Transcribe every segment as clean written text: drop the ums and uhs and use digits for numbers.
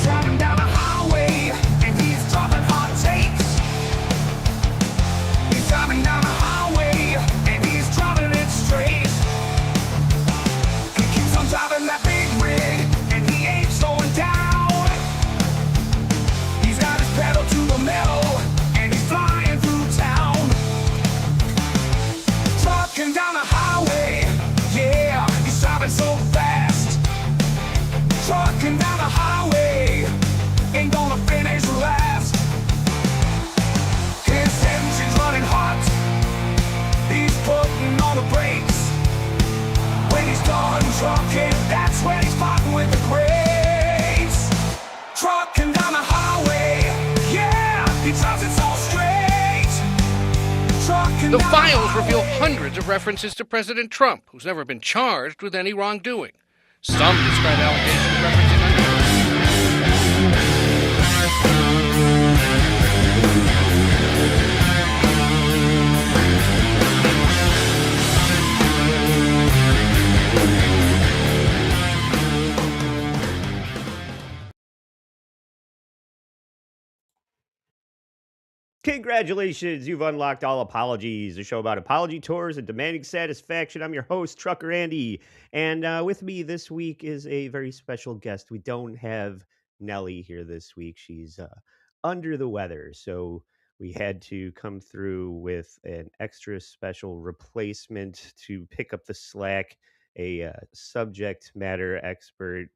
Driving down the highway, and he's dropping hot takes. He's driving down the highway, and he's driving it straight. He keeps on driving that big rig, and he ain't slowing down. He's got his pedal to the metal, and he's flying through town. Trucking down the highway, yeah, he's driving so fast. Trucking down the highway, ain't gonna finish last. His engine's running hot, he's putting on the brakes. When he's done trucking, that's when he's fighting with the brakes. Trucking down the highway, yeah, he drives it so straight. Trucking The down files the reveal highway. hundreds of references to President Trump, who's never been charged with any wrongdoing. Some describe allegations referencing Congratulations, you've unlocked All Apologies, a show about apology tours and demanding satisfaction. I'm your host, Trucker Andy, and with me this week is a very special guest. We don't have Nelly here this week. She's under the weather, so we had to come through with an extra special replacement to pick up the slack, a subject matter expert,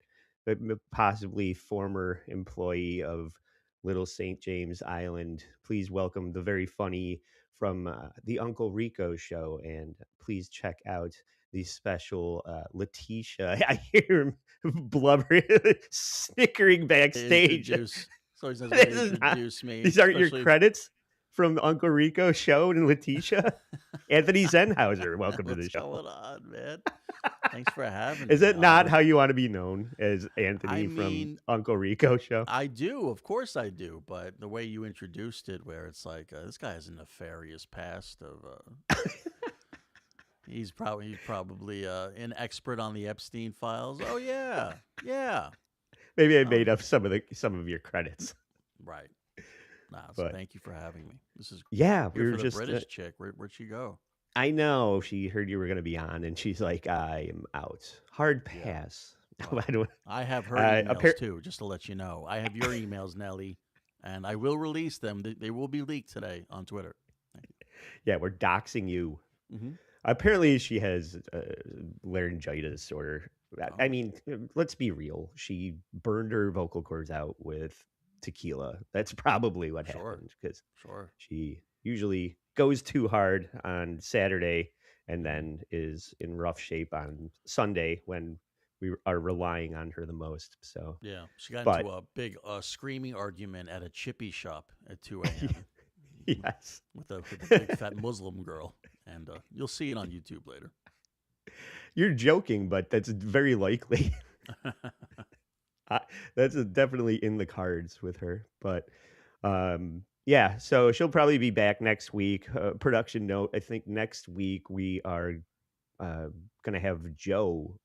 but possibly former employee of Little St. James Island. Please welcome the very funny from the Uncle Rico Show, and please check out the special Letitia. I hear him blubbering, snickering backstage. Introduce. So he says, This is not- introduce me. These aren't your especially- credits from Uncle Rico Show and Letitia. Anthony Zenhauser, welcome to the What's show. going on, man? Thanks for having me. Is it not Albert. how you want to be known as Anthony I from mean, Uncle Rico Show? I do, of course I do, but the way you introduced it, where it's like this guy has a nefarious past of. He's probably an expert on the Epstein Files. Oh yeah, yeah, Maybe I made up some of your credits. right. Nah, so But- thank you for having me. This is Yeah, we here were for the just. British chick. Where'd she go? I know she heard you were going to be on, and she's like, "I am out. Hard Yeah. pass." No, Well, I don't. I have her Uh, emails too, just to let you know. I have your emails, Nelly, and I will release them. They will be leaked today on Twitter. Yeah, we're doxing you. Mm-hmm. Apparently, she has laryngitis, or I Oh. mean, let's be real. She burned her vocal cords out with tequila. That's probably what Sure. happened, because Sure. she usually goes too hard on Saturday and then is in rough shape on Sunday when we are relying on her the most. So Yeah, she got But- into a big screaming argument at a chippy shop at 2 a.m. yes. with a big fat Muslim girl, and you'll see it on YouTube later. You're joking, but that's very likely. That's definitely in the cards with her. But yeah, so she'll probably be back next week. Production note: I think next week we are going to have Joe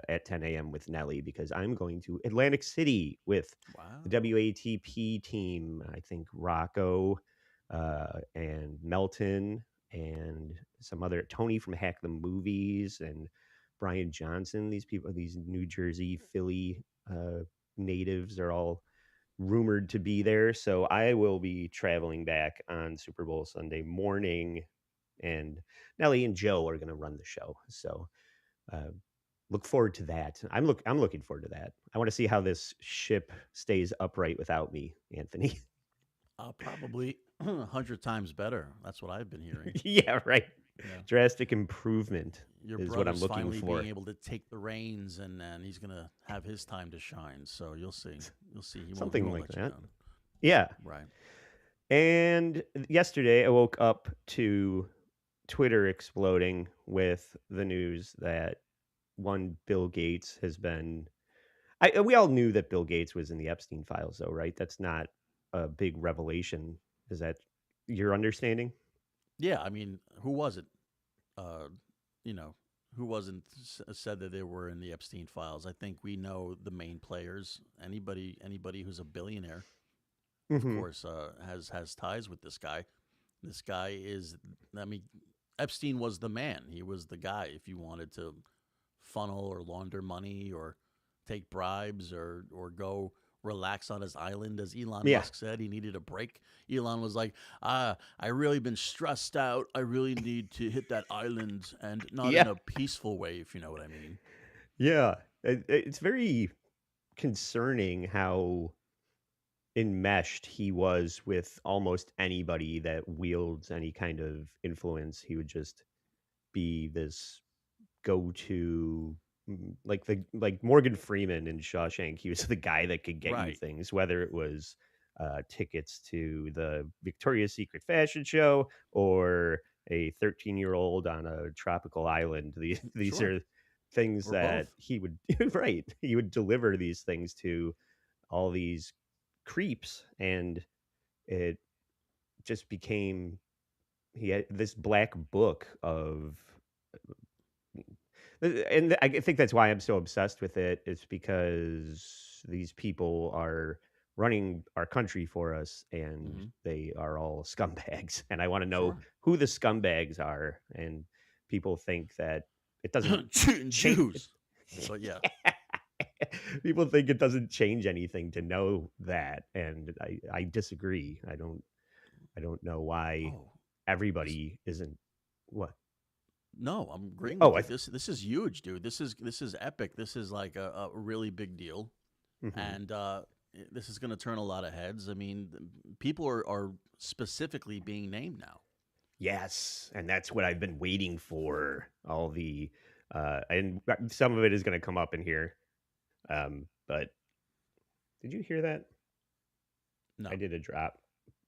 at 10 a.m. with Nelly, because I'm going to Atlantic City with Wow. the WATP team. I think Rocco and Melton and some other Tony from Hack the Movies and Brian Johnson. These people, these New Jersey, Philly natives, are all rumored to be there. So I will be traveling back on Super Bowl Sunday morning, and Nelly and Joe are going to run the show. So look forward to that. I'm looking forward to that. I want to see how this ship stays upright without me, Anthony. Probably 100 times better. That's what I've been hearing. Yeah, right. Yeah. Drastic improvement Your is what I'm brother's looking finally for. being able to take the reins, and he's gonna have his time to shine. So you'll see. You'll see. He won't, Something he won't like let you that. down. Yeah. Right. And yesterday I woke up to Twitter exploding with the news that one Bill Gates has been. We all knew that Bill Gates was in the Epstein Files, though, right? That's not a big revelation. Is that your understanding? Yeah. I mean, who was it? You know, who wasn't said that they were in the Epstein Files. I think we know the main players. Anybody who's a billionaire, of Hmm. course, has ties with this guy. This guy is, I mean, Epstein was the man. He was the guy. If you wanted to funnel or launder money or take bribes or go relax on his island, as Elon Yeah. Musk said, he needed a break. Elon was like, I really been stressed out. I really need to hit that island, and not in Yeah. a peaceful way, if you know what I mean. Yeah. It's very concerning how enmeshed he was with almost anybody that wields any kind of influence. He would just be this go-to, like Morgan Freeman in Shawshank. He was the guy that could get you Right. things, whether it was tickets to the Victoria's Secret fashion show or a 13-year-old on a tropical island. These Sure. are things Or both. that he would right. He would deliver these things to all these creeps, and it just became he had this black book of and I think that's why I'm so obsessed with it. It's because these people are running our country for us, and Hmm. they are all scumbags. And I want to know Sure. who the scumbags are. And people think that it doesn't change. Jews. But yeah. People think it doesn't change anything to know that, and I disagree. I don't know why Oh, this, everybody isn't what. no, I'm agreeing Oh, with you. This is huge, dude. This is epic. This is like a really big deal, Mhm. and this is going to turn a lot of heads. I mean, people are specifically being named now. Yes, and that's what I've been waiting for. All the and some of it is going to come up in here. But did you hear that? I No. did a drop,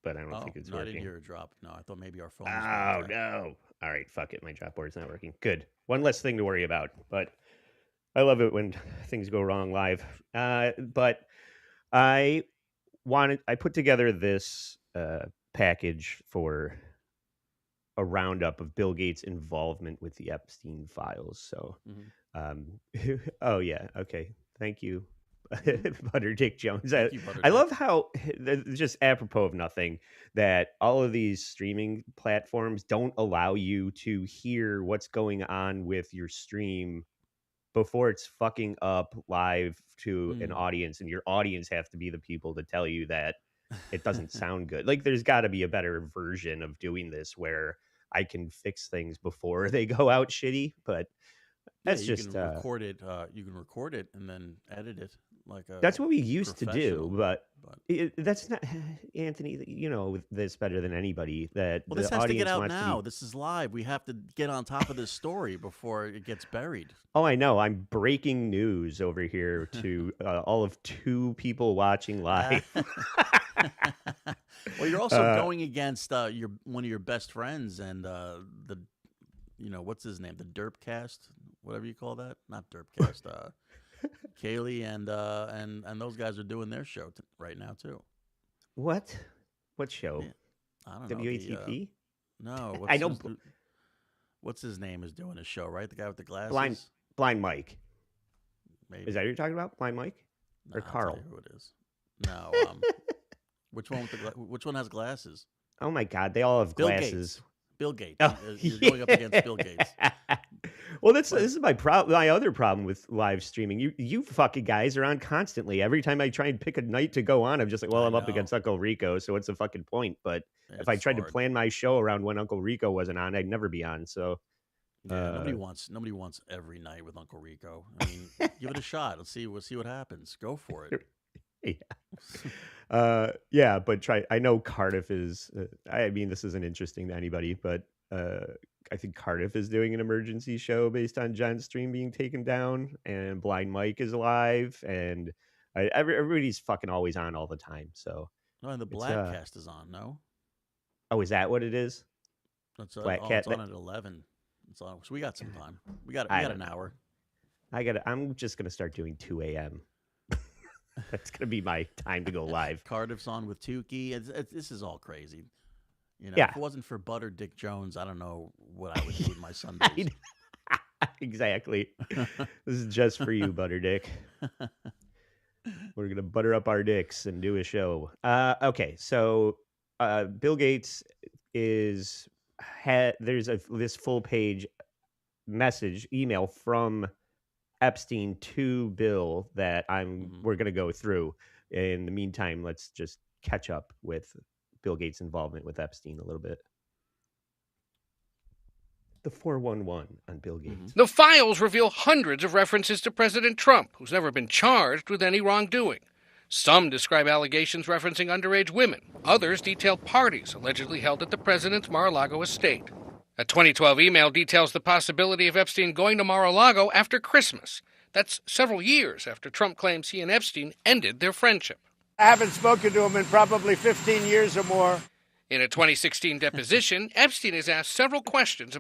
but I don't Oh, think it's no, I didn't working. hear a drop. No, I thought maybe our phones were Oh okay. no! All right, fuck it. My drop board's not working. Good. One less thing to worry about. But I love it when things go wrong live. But I I put together this package for a roundup of Bill Gates' involvement with the Epstein files. So, Hmm. um, oh yeah, okay, thank you, Hmm. Butter Dick Jones. Thank you, I Butterdick. love how just apropos of nothing that all of these streaming platforms don't allow you to hear what's going on with your stream before it's fucking up live to an Mm. audience, and your audience have to be the people to tell you that it doesn't sound good. Like there's got to be a better version of doing this where I can fix things before they go out shitty, but Yeah, that's just You can record it and then edit it like a that's what we used to do, professional. but But that's not Anthony, you know this better than anybody that well, this the has to get audience out wants to now. be. This is live. We have to get on top of this story before it gets buried. Oh, I know. I'm breaking news over here to all of two people watching Uh, live. well, you're also uh, going against your one of your best friends and the what's his name, the Derpcast, whatever you call that, not Derpcast. Kaylee and those guys are doing their show right now too. what? What show? Yeah, I don't know the WATP? no I what's know what's his name is doing a show, right? The guy with the blind glasses, blind Mike. Is that maybe. what you're talking about? Blind Mike No, or I'll tell Carl? you who it is. No, which one with which one has glasses? Oh my God, they all have Bill glasses. Gates. Bill Gates. Oh, You're going up against Bill Gates. yeah. Well, this But is my problem. My other problem with live streaming. You fucking guys are on constantly. Every time I try and pick a night to go on, I'm just like, well, I I'm up know against Uncle Rico, so what's the fucking point? But if I it's tried to hard. plan my show around when Uncle Rico wasn't on, I'd never be on. So, Yeah, uh, nobody wants every night with Uncle Rico. I mean, give it a shot. We'll see what happens. Go for it. yeah. Yeah, but try. I know Cardiff is. I mean, this isn't interesting to anybody, but I think Cardiff is doing an emergency show based on John's stream being taken down, and Blind Mike is alive, and everybody's fucking always on all the time. So No, and the it's Black Cast is on. No, oh, is that what it is? it's Black it's Cat. on at 11. It's on, so we got some time. We I got don't an know. hour. I'm just gonna start doing 2 a.m. That's gonna be my time to go live. Cardiff's on with Tukey. This is all crazy. Yeah, If it wasn't for Butter Dick Jones, I don't know what I would do with my Sundays. exactly. This is just for you, Butterdick. We're gonna butter up our dicks and do a show. Okay, so Bill Gates is there's this full page email from Epstein to Bill that Mhm. we're gonna go through. In the meantime, let's just catch up with Bill Gates' involvement with Epstein a little bit. The 411 on Bill Gates. The files reveal hundreds of references to President Trump, who's never been charged with any wrongdoing. Some describe allegations referencing underage women. Others detail parties allegedly held at the president's Mar-a-Lago estate. A 2012 email details the possibility of Epstein going to Mar-a-Lago after Christmas. That's several years after Trump claims he and Epstein ended their friendship. I haven't spoken to him in probably 15 years or more. In a 2016 deposition, Epstein is asked several questions.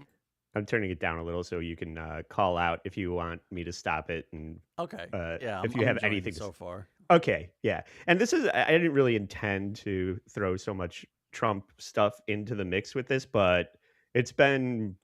I'm turning it down a little so you can call out if you want me to stop it, and Okay. Yeah. if you I'm have enjoying it anything so far. Okay, yeah. And this is I didn't really intend to throw so much Trump stuff into the mix with this, but it's been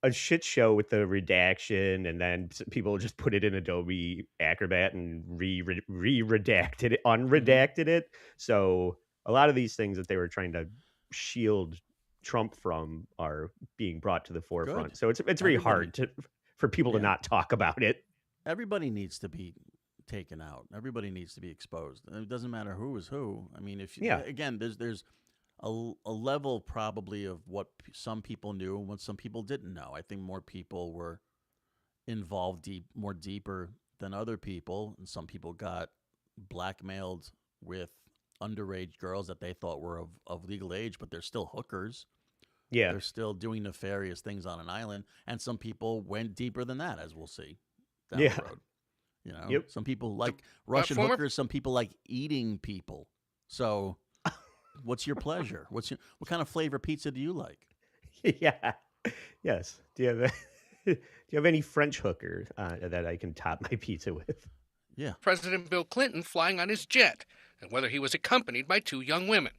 a shit show with the redaction, and then people just put it in Adobe Acrobat and redacted it, unredacted it. So a lot of these things that they were trying to shield Trump from are being brought to the forefront. Good. So it's very Everybody, hard for people to yeah. not talk about it. Everybody needs to be taken out. Everybody needs to be exposed. And it doesn't matter who is who. I mean, if Yeah. again, there's a level probably of what some people knew and what some people didn't know. I think more people were involved more deeper than other people, and some people got blackmailed with underage girls that they thought were of legal age, but they're still hookers. Yeah. They're still doing nefarious things on an island, and some people went deeper than that, as we'll see down Yeah. the road. You know, Yep. some people like Russian former- hookers. Some people like eating people. So, what's your pleasure? What kind of flavor pizza do you like? Yeah. Yes. Do you have do you have any French hooker that I can top my pizza with? Yeah. President Bill Clinton flying on his jet, and whether he was accompanied by two young women.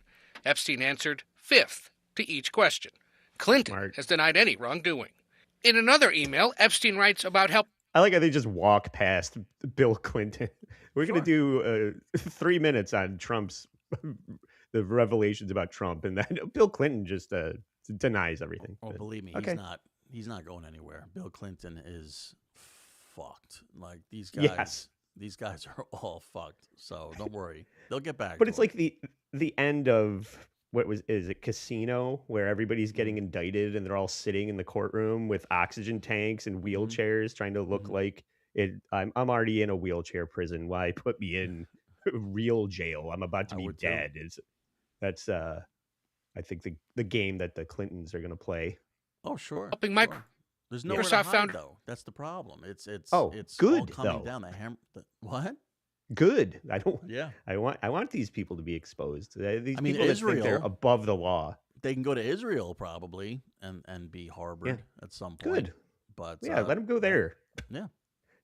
Epstein answered fifth to each question. Clinton Smart. has denied any wrongdoing. In another email, Epstein writes about how I like how they just walk past Bill Clinton. We're Sure. going to do 3 minutes on Trump's the revelations about Trump, and then Bill Clinton just denies everything. Oh, But- believe me, okay. he's not going anywhere. Bill Clinton is fucked. Like these guys. Yes. These guys are all fucked. So don't worry, they'll get back. But to it's him. like the end of is it Casino, where everybody's getting indicted and they're all sitting in the courtroom with oxygen tanks and wheelchairs trying to look Mhm. like it. I'm already in a wheelchair prison. Why put me in real jail? I'm about to I be would too. dead. That's I think the game that the Clintons are gonna play. Oh, sure. helping sure. Micro- There's nowhere to Microsoft hide, founder- though. That's the problem. It's Oh, it's all good, coming though. down. What? Good. I don't. Yeah. I want these people to be exposed. These I mean, people that think they're Israel- above the law. They can go to Israel probably and be harbored at some point. Good. But Yeah, let them go there. Yeah.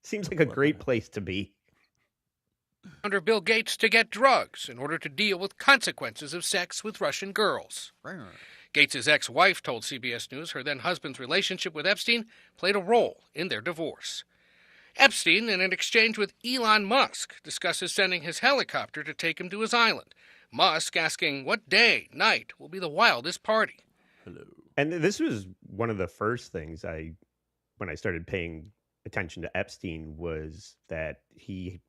Seems like a Let great them- place to be. under Bill Gates to get drugs in order to deal with consequences of sex with Russian girls. Gates' ex-wife told CBS News her then-husband's relationship with Epstein played a role in their divorce. Epstein, in an exchange with Elon Musk, discusses sending his helicopter to take him to his island. Musk asking what day, night, will be the wildest party. Hello. And this was one of the first things when I started paying attention to Epstein, was that he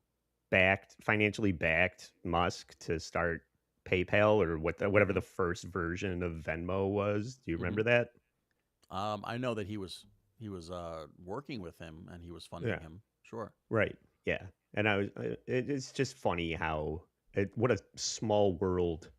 financially backed Musk to start PayPal, or whatever the first version of Venmo was. Do you remember that? I know that he was working with him and he was funding Yeah. him. Sure. Right. Yeah. And it's just funny how what a small world,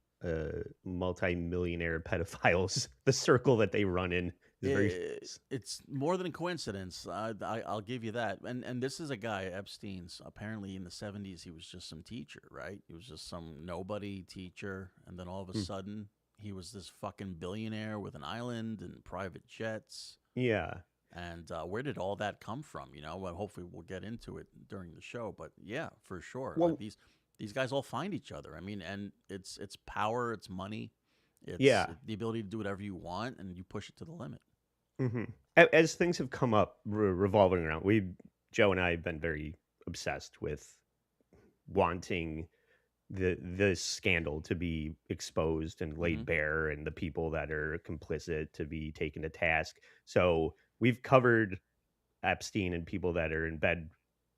multi-millionaire pedophiles, the circle that they run in is very. It's more than a coincidence. I'll give you that. And this is a guy, Epstein's. Apparently, in the 70s, he was just some teacher, right? He was just some nobody teacher, and then all of a sudden, he was this fucking billionaire with an island and private jets. Yeah. And where did all that come from? You know, well, hopefully we'll get into it during the show. But yeah, for sure. Well- These guys all find each other. I mean, and it's power, it's money, it's Yeah. the ability to do whatever you want, and you push it to the limit. hmm As things have come up revolving around, Joe and I have been very obsessed with wanting this scandal to be exposed and Hmm. laid bare, and the people that are complicit to be taken to task. So we've covered Epstein and people that are in bed,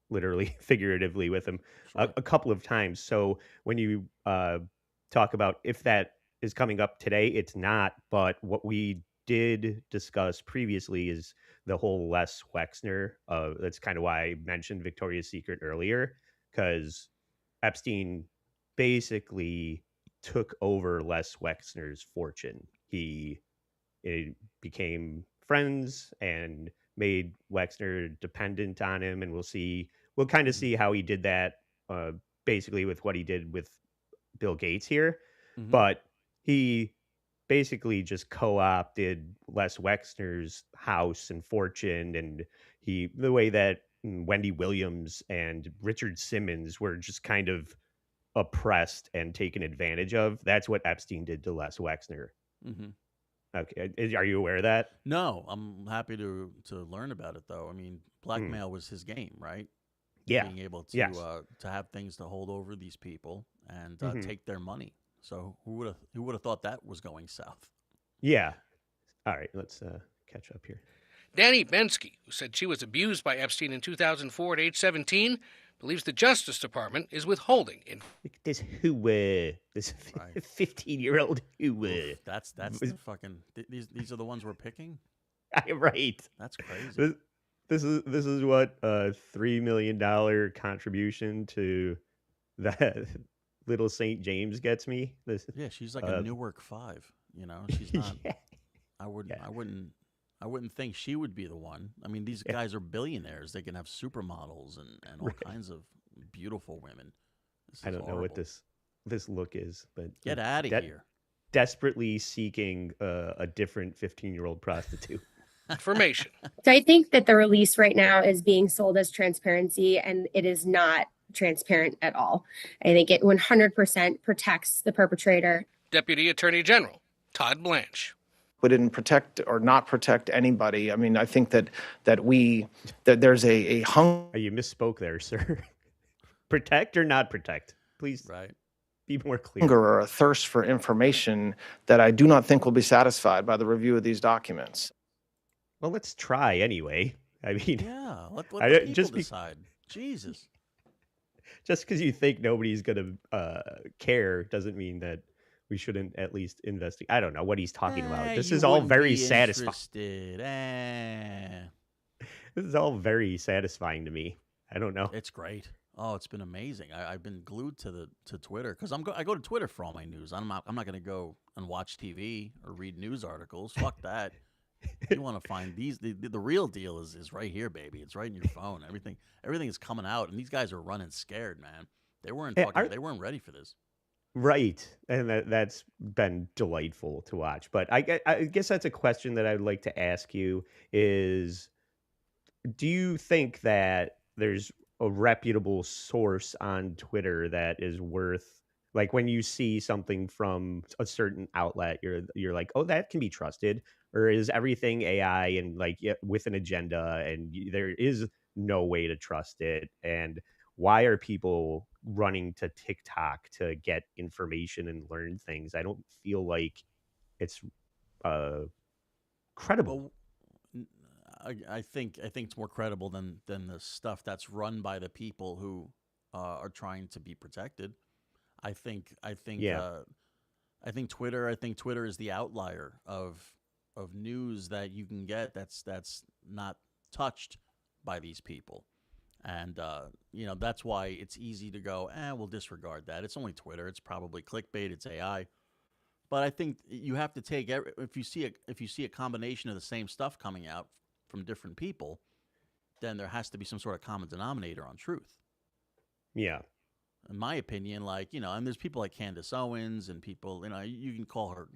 literally, figuratively, with him Sure. a couple of times. So when you talk about if that is coming up today, it's not. But what we did discuss previously is the whole Les Wexner. That's kind of why I mentioned Victoria's Secret earlier, because Epstein basically took over Les Wexner's fortune. He became friends and made Wexner dependent on him, and we'll kind of Hmm. see how he did that, uh, basically with what he did with Bill Gates here. Hmm. But he basically just co-opted Les Wexner's house and fortune, and the way that Wendy Williams and Richard Simmons were just kind of oppressed and taken advantage of. That's what Epstein did to Les Wexner. Hmm. Okay, are you aware of that? No, I'm happy to learn about it though. I mean, Hmm. blackmail was his game, right? Yeah. Being able Yes. to have things to hold over these people and hmm take their money. So who would have thought that was going south? Yeah. All right. Let's catch up here. Danny Bensky, who said she was abused by Epstein in 2004 at age 17, believes the Justice Department is withholding. Look at this this Right. 15-year-old who Oof, that's the fucking these are the ones we're picking. right. That's crazy. This, this is what $3 million contribution to that little St. James gets me. This Yeah, she's like a uh Newark 5. You know, she's not. yeah, I wouldn't. yeah, I wouldn't. I wouldn't think she would be the one. I mean, these yeah. guys are billionaires. They can have supermodels and all Right. kinds of beautiful women. This I is don't know what horrible. this look is, but Get out of de- here. desperately seeking a different 15-year-old prostitute. Information. So I think that the release right now is being sold as transparency, and it is not transparent at all. I think it 100% protects the perpetrator. Deputy Attorney General Todd Blanche. We didn't protect or not protect anybody. I mean, I think that there's a hunger You misspoke there, sir. Protect or not protect? Please Right. be more clear. or a thirst for information that I do not think will be satisfied by the review of these documents. Well, let's try anyway. I mean, Yeah. Let I the don't- people just decide. Jesus. just because you think nobody's gonna care doesn't mean that we shouldn't at least investigate. I don't know what he's talking about. This You is all wouldn't very be satisfying. interested. This is all very satisfying to me. I don't know. It's great. Oh, it's been amazing. I've been glued to Twitter because I go to Twitter for all my news. I'm not going to go and watch TV or read news articles. Fuck that. You want to find the real deal is right here, baby. It's right in your phone. Everything is coming out, and these guys are running scared, man. They weren't they weren't ready for this. Right, and that's been delightful to watch. But I guess that's a question that I'd like to ask you is, do you think that there's a reputable source on Twitter that is worth, like, when you see something from a certain outlet, you're like, oh, that can be trusted, or is everything AI and like, yeah, with an agenda, and there is no way to trust it? And why are people running to TikTok to get information and learn things? I don't feel like it's uh credible. Well, n- I think it's more credible than the stuff that's run by the people who are trying to be protected. I think I think Yeah. uh, I think Twitter is the outlier of news that you can get that's not touched by these people. And that's why it's easy to go, we'll disregard that. It's only Twitter. It's probably clickbait. It's AI. But I think you have to take if you see a combination of the same stuff coming out from different people, then there has to be some sort of common denominator on truth. Yeah. In my opinion, and there's people like Candace Owens and people, you can call her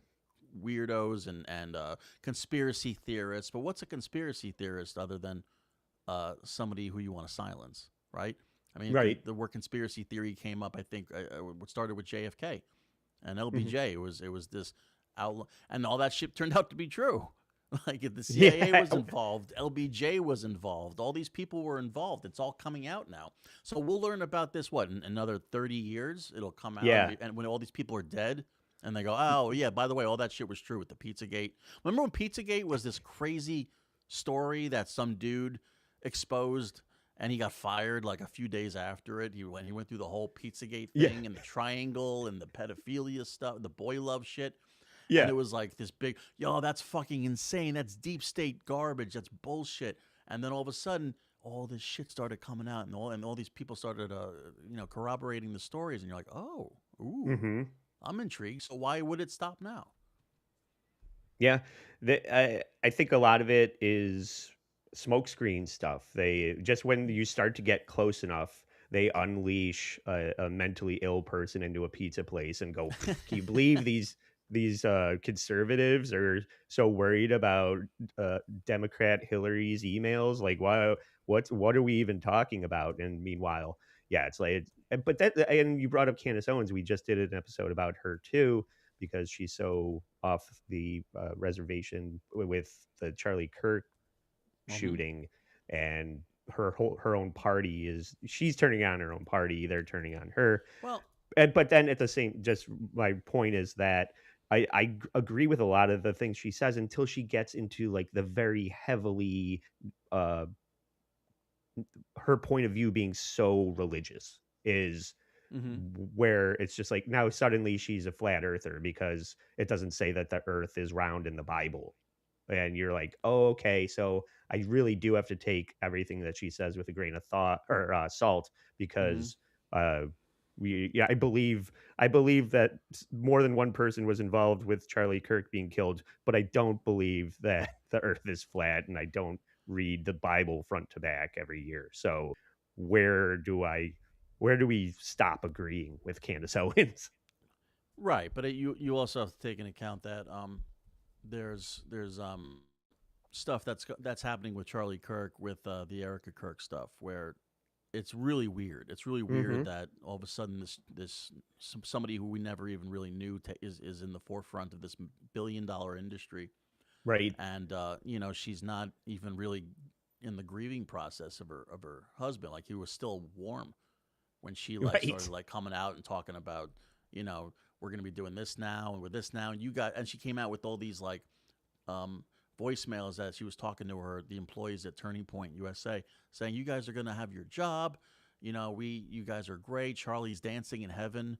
weirdos and conspiracy theorists. But what's a conspiracy theorist other than somebody who you want to silence, right? I mean, Right. the word conspiracy theory came up. I think what started with JFK and Mhm. LBJ. It was this outlaw, and all that shit turned out to be true. Like if the CIA Yeah. was involved, LBJ was involved, all these people were involved. It's all coming out now. So we'll learn about this, what, in another 30 years? It'll come out. Yeah. And when all these people are dead, and they go, oh, yeah, by the way, all that shit was true with the Pizzagate. Remember when Pizzagate was this crazy story that some dude exposed and he got fired like a few days after it? He went through the whole Pizzagate Yeah. thing and the triangle and the pedophilia stuff, the boy love shit. Yeah. And it was like this big, yo, that's fucking insane. That's deep state garbage. That's bullshit. And then all of a sudden, all this shit started coming out, and all these people started, corroborating the stories. And you're like, oh, ooh, Mm-hmm. I'm intrigued. So why would it stop now? Yeah, I think a lot of it is smokescreen stuff. They just when you start to get close enough, they unleash a mentally ill person into a pizza place and go, "Can you believe these conservatives are so worried about Democrat Hillary's emails? Like, why? What are we even talking about?" And meanwhile, yeah, it's like, but that and you brought up Candace Owens. We just did an episode about her too because she's so off the reservation with the Charlie Kirk shooting, and her own party she's turning on her own party. They're turning on her. Well, But then at the same, just my point is that I agree with a lot of the things she says until she gets into like the very heavily uh her point of view being so religious is mhm. where it's just like now suddenly she's a flat earther because it doesn't say that the earth is round in the Bible. And you're like, oh, okay, so I really do have to take everything that she says with a grain of thought or salt because uh I believe that more than one person was involved with Charlie Kirk being killed, but I don't believe that the earth is flat, and I don't read the Bible front to back every year. So where do we stop agreeing with Candace Owens? Right, but you also have to take into account that there's stuff that's happening with Charlie Kirk with the Erica Kirk stuff where it's really weird. It's really weird Mhm. that all of a sudden somebody who we never even really knew is in the forefront of this $1 billion industry, Right. and she's not even really in the grieving process of her husband. Like he was still warm when she like Right. started like coming out and talking about we're gonna be doing this now and with this now, and she came out with all these like um, voicemails that she was talking to the employees at Turning Point USA, saying, "You guys are going to have your job. You guys are great. Charlie's dancing in heaven,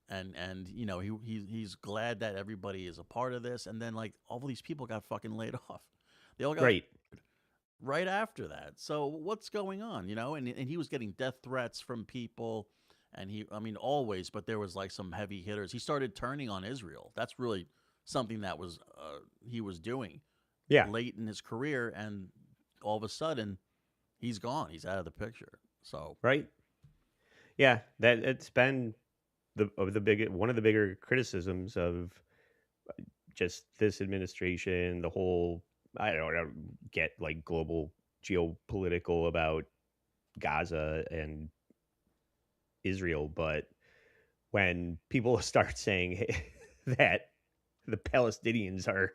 and he's glad that everybody is a part of this." And then like all of these people got fucking laid off. They all got Right. right after that. So what's going on? And he was getting death threats from people. And I mean, always, but there was like some heavy hitters. He started turning on Israel. That's really something that was he was doing Yeah. late in his career, and all of a sudden he's gone. He's out of the picture. So Right. Yeah. That it's been one of the bigger criticisms of just this administration, the whole I don't get like global geopolitical about Gaza and Israel, but when people start saying that the Palestinians are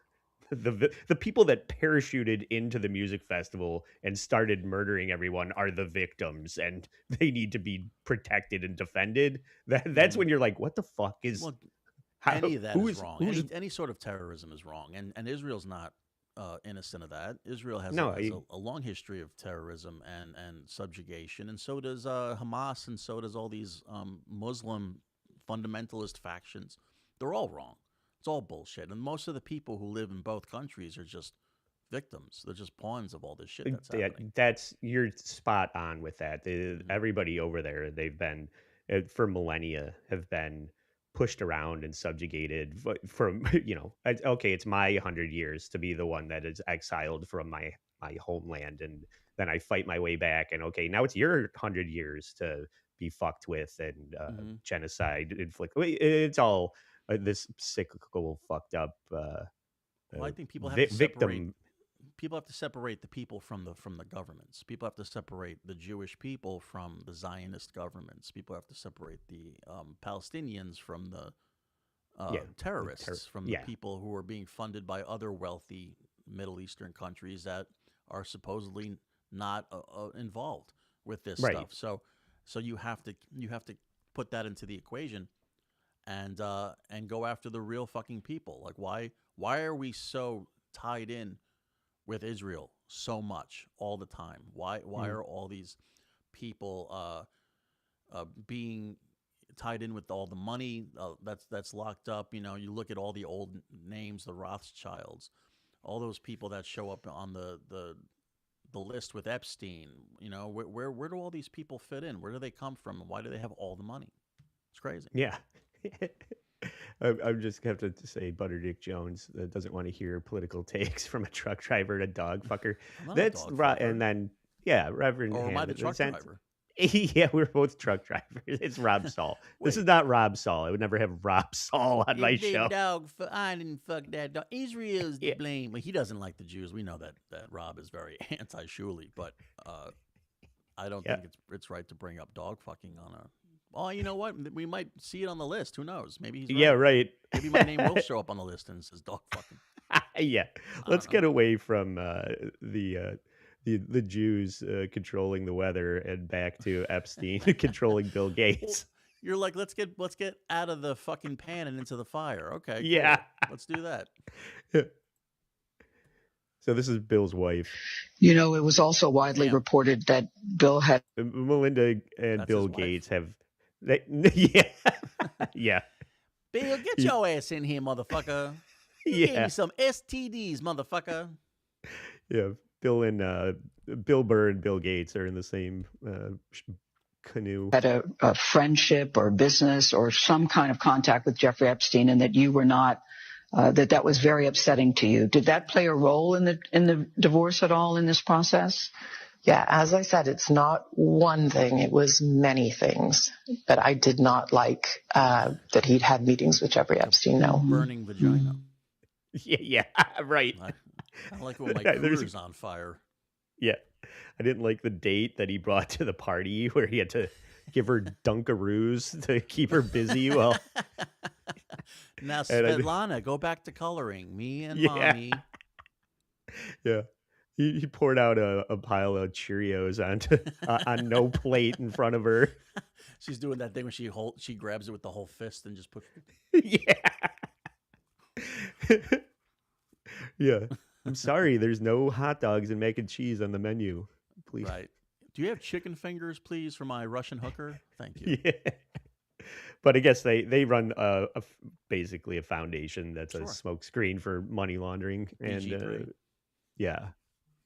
the people that parachuted into the music festival and started murdering everyone are the victims and they need to be protected and defended, that's when you're like, what the fuck is well, how, any of that who is is wrong. who's Any sort of terrorism is wrong, and Israel's not innocent of that. Israel has, no a long history of terrorism and subjugation, and so does Hamas, and so does all these Muslim fundamentalist factions. They're all wrong. It's all bullshit, and most of the people who live in both countries are just victims. They're just pawns of all this shit that's happening. that's you're spot on with that. Everybody over there, they've been for millennia have been pushed around and subjugated from okay, it's my 100 years to be the one that is exiled from my homeland, and then I fight my way back, and okay, now it's your 100 years to be fucked with and genocide inflict. It's all this cyclical fucked up Well, I think people have to separate. victim. People have to separate the people from the governments. People have to separate the Jewish people from the Zionist governments. People have to separate the Palestinians from the Yeah, terrorists, from the yeah. people who are being funded by other wealthy Middle Eastern countries that are supposedly not involved with this Right. stuff. So you have to put that into the equation and go after the real fucking people. Like why are we so tied in with Israel so much all the time? Why are all these people being tied in with all the money that's locked up? You know, you look at all the old names, the Rothschilds, all those people that show up on the list with Epstein. You know, where do all these people fit in? Where do they come from? And why do they have all the money? It's crazy. Yeah. I'm just have to say Butterdick Jones doesn't want to hear political takes from a truck driver and a dog fucker. I'm not a That's dog right. fucker. And then, yeah, Reverend Or am I Hammond. the truck driver? Yeah, we're both truck drivers. It's Rob Saul. This is not Rob Saul. I would never have Rob Saul on my show. I didn't fuck that dog. Israel's to Yeah. blame. Well, he doesn't like the Jews. We know that Rob is very anti-Shuli, but I don't think it's right to bring up dog fucking on a. Oh, you know what? We might see it on the list. Who knows? Maybe he's right. Yeah, right. Maybe my name will show up on the list and it says dog fucking. Yeah. Let's get away from the Jews controlling the weather and back to Epstein controlling Bill Gates. You're like, let's get out of the fucking pan and into the fire. Okay, cool. Yeah. Let's do that. So this is Bill's wife. You know, it was also widely reported that Bill had Melinda and That's Bill his wife? Gates have. Yeah. Yeah. Bill, get your ass in here, motherfucker. You gave Yeah. me some STDs, motherfucker. Yeah. Bill Burr and Bill Gates are in the same canoe. had a friendship or business or some kind of contact with Jeffrey Epstein, and that you were not, that was very upsetting to you. Did that play a role in the divorce at all in this process? Yeah, as I said, it's not one thing. It was many things that I did not like, that he'd had meetings with Jeffrey Epstein. No. Burning vagina. Yeah. Right. I like it when my Yeah, there's- cooter's on fire. Yeah. I didn't like the date that he brought to the party where he had to give her Dunkaroos to keep her busy. Well, Now, And I- Svetlana, go back to coloring. Me and Yeah. mommy. yeah. He poured out a pile of Cheerios on no plate in front of her. She's doing that thing when she grabs it with the whole fist and just puts. Yeah. Yeah. I'm sorry, there's no hot dogs and mac and cheese on the menu. Please. Right. Do you have chicken fingers, please, for my Russian hooker? Thank you. Yeah. But I guess they run basically a foundation that's a Sure. smoke screen for money laundering. And PG-3. yeah.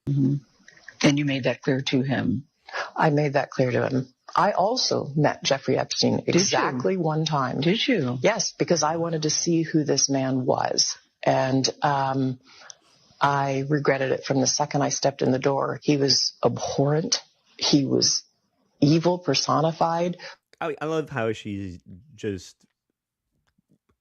And you made that clear to him. I made that clear to him. I also met Jeffrey Epstein you? exactly one time. Did you? Yes, because I wanted to see who this man was. And I regretted it from the second I stepped in the door. He was abhorrent. He was evil personified. I love how she's just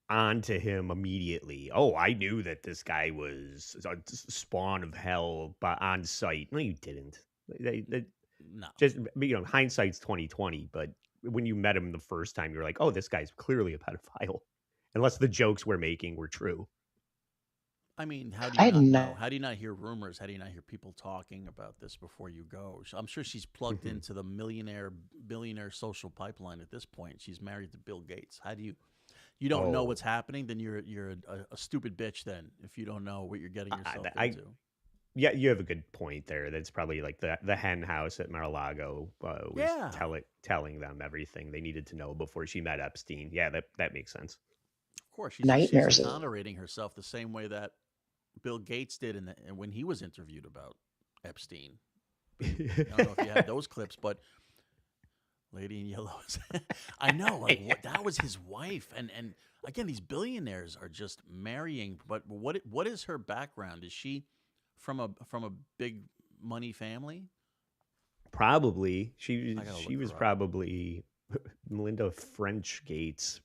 on to him immediately. Oh, I knew that this guy was a spawn of hell on sight. No, you didn't. No. Just, hindsight's 20/20. But when you met him the first time, you're like, oh, this guy's clearly a pedophile. Unless the jokes we're making were true. I mean, how do I you had not no- know? How do you not hear rumors? How do you not hear people talking about this before you go? I'm sure she's plugged into the billionaire social pipeline at this point. She's married to Bill Gates. How do you don't know Oh. what's happening? Then you're a stupid bitch. Then if you don't know what you're getting yourself into. Yeah, you have a good point there. That's probably like the hen house at Mar-a-Lago was Yeah. telling them everything they needed to know before she met Epstein. Yeah, that makes sense. Of course, she's Nightmares. exonerating herself the same way that Bill Gates did when he was interviewed about Epstein. I don't know if you have those clips, but Lady in Yellow is I know, like that was his wife, and again, these billionaires are just marrying. But what is her background? Is she from a big money family? Probably she I gotta look was her up. probably Melinda French Gates.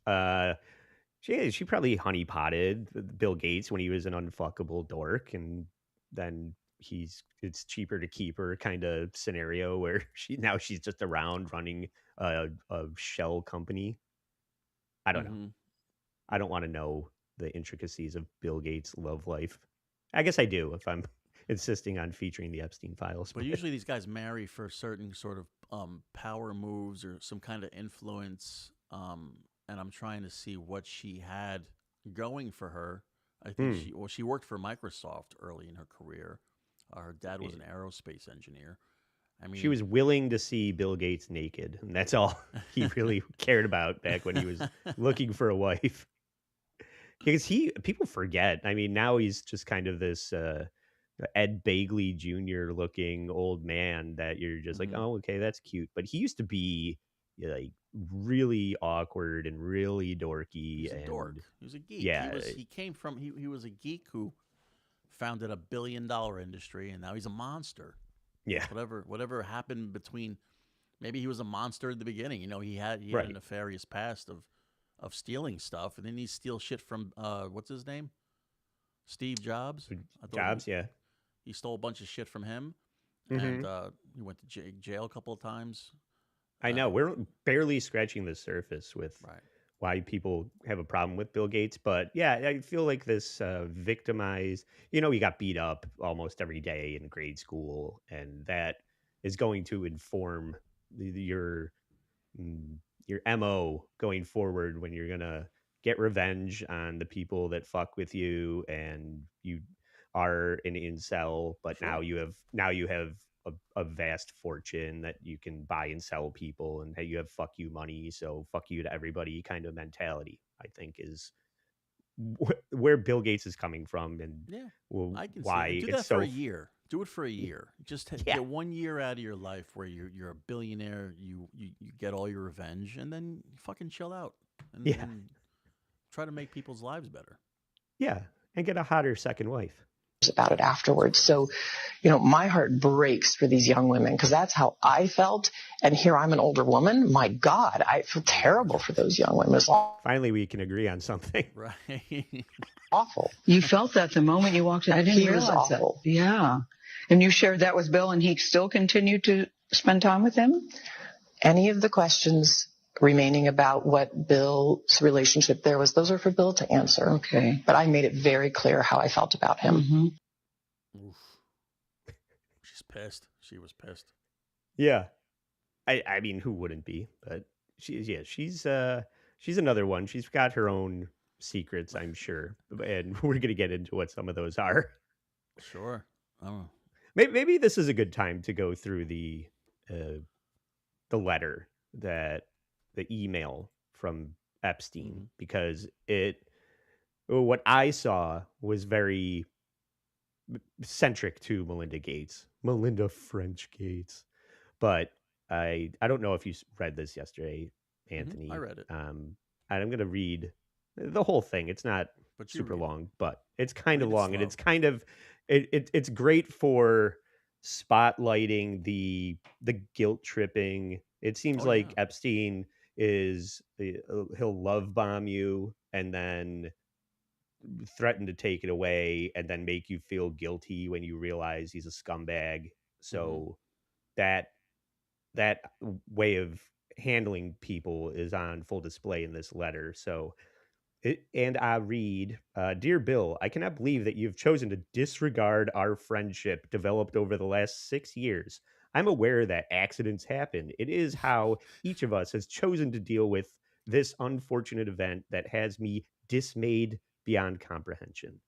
She probably honeypotted Bill Gates when he was an unfuckable dork, and then it's cheaper to keep her kind of scenario where she's just around running a shell company. I don't know. Mhm. I don't want to know the intricacies of Bill Gates' love life. I guess I do if I'm insisting on featuring the Epstein Files. But usually these guys marry for certain sort of power moves or some kind of influence. And I'm trying to see what she had going for her. I think she worked for Microsoft early in her career. Her dad was an aerospace engineer. I mean, she was willing to see Bill Gates naked, and that's all he really cared about back when he was looking for a wife. Because people forget. I mean, now he's just kind of this Ed Begley Jr. looking old man that you're just like, oh, okay, that's cute. But he used to be like really awkward and really dorky. He's a dork. He was a geek. Yeah, he was a geek who founded $1 billion industry, and now he's a monster. Yeah. Whatever happened between, maybe he was a monster at the beginning. You know, he had a nefarious past of stealing stuff, and then he steal shit from what's his name, Steve Jobs. He stole a bunch of shit from him, and he went to jail a couple of times. I know we're barely scratching the surface with why people have a problem with Bill Gates, but yeah, I feel like this victimized. You know, he got beat up almost every day in grade school, and that is going to inform your MO going forward when you're gonna get revenge on the people that fuck with you, and you are an incel, but now you have a vast fortune that you can buy and sell people, and hey, you have fuck you money, so fuck you to everybody kind of mentality. I think is where Bill Gates is coming from, and I can why see it. Do it's that for a year. Do it for a year. Just get 1 year out of your life where you're a billionaire. You get all your revenge, and then you fucking chill out and try to make people's lives better. Yeah, and get a hotter second wife. About it afterwards. So, my heart breaks for these young women because that's how I felt. And here I'm an older woman. My God, I feel terrible for those young women. It's Finally, we can agree on something. Right. Awful. You felt that the moment you walked in. I didn't realize was awful. that. Yeah. And you shared that with Bill, and he still continued to spend time with him? Any of the questions remaining about what Bill's relationship there was, those are for Bill to answer. Okay. But I made it very clear how I felt about him. Mm-hmm. Oof. She's pissed. She was pissed. Yeah. I mean, who wouldn't be? But she's another one. She's got her own secrets, I'm sure. And we're going to get into what some of those are. Sure. Oh. Maybe this is a good time to go through the letter, the email from Epstein, because what I saw was very centric to Melinda Gates, Melinda French Gates. But I don't know if you read this yesterday, Anthony. I read it. And I'm going to read the whole thing. It's not super long, but it's kind of long, and it's kind of it's great for spotlighting the guilt tripping. It seems like Epstein he'll love bomb you and then threaten to take it away and then make you feel guilty when you realize he's a scumbag. So that way of handling people is on full display in this letter. So and I read, Dear Bill, I cannot believe that you've chosen to disregard our friendship developed over the last 6 years. I'm aware that accidents happen. It is how each of us has chosen to deal with this unfortunate event that has me dismayed beyond comprehension.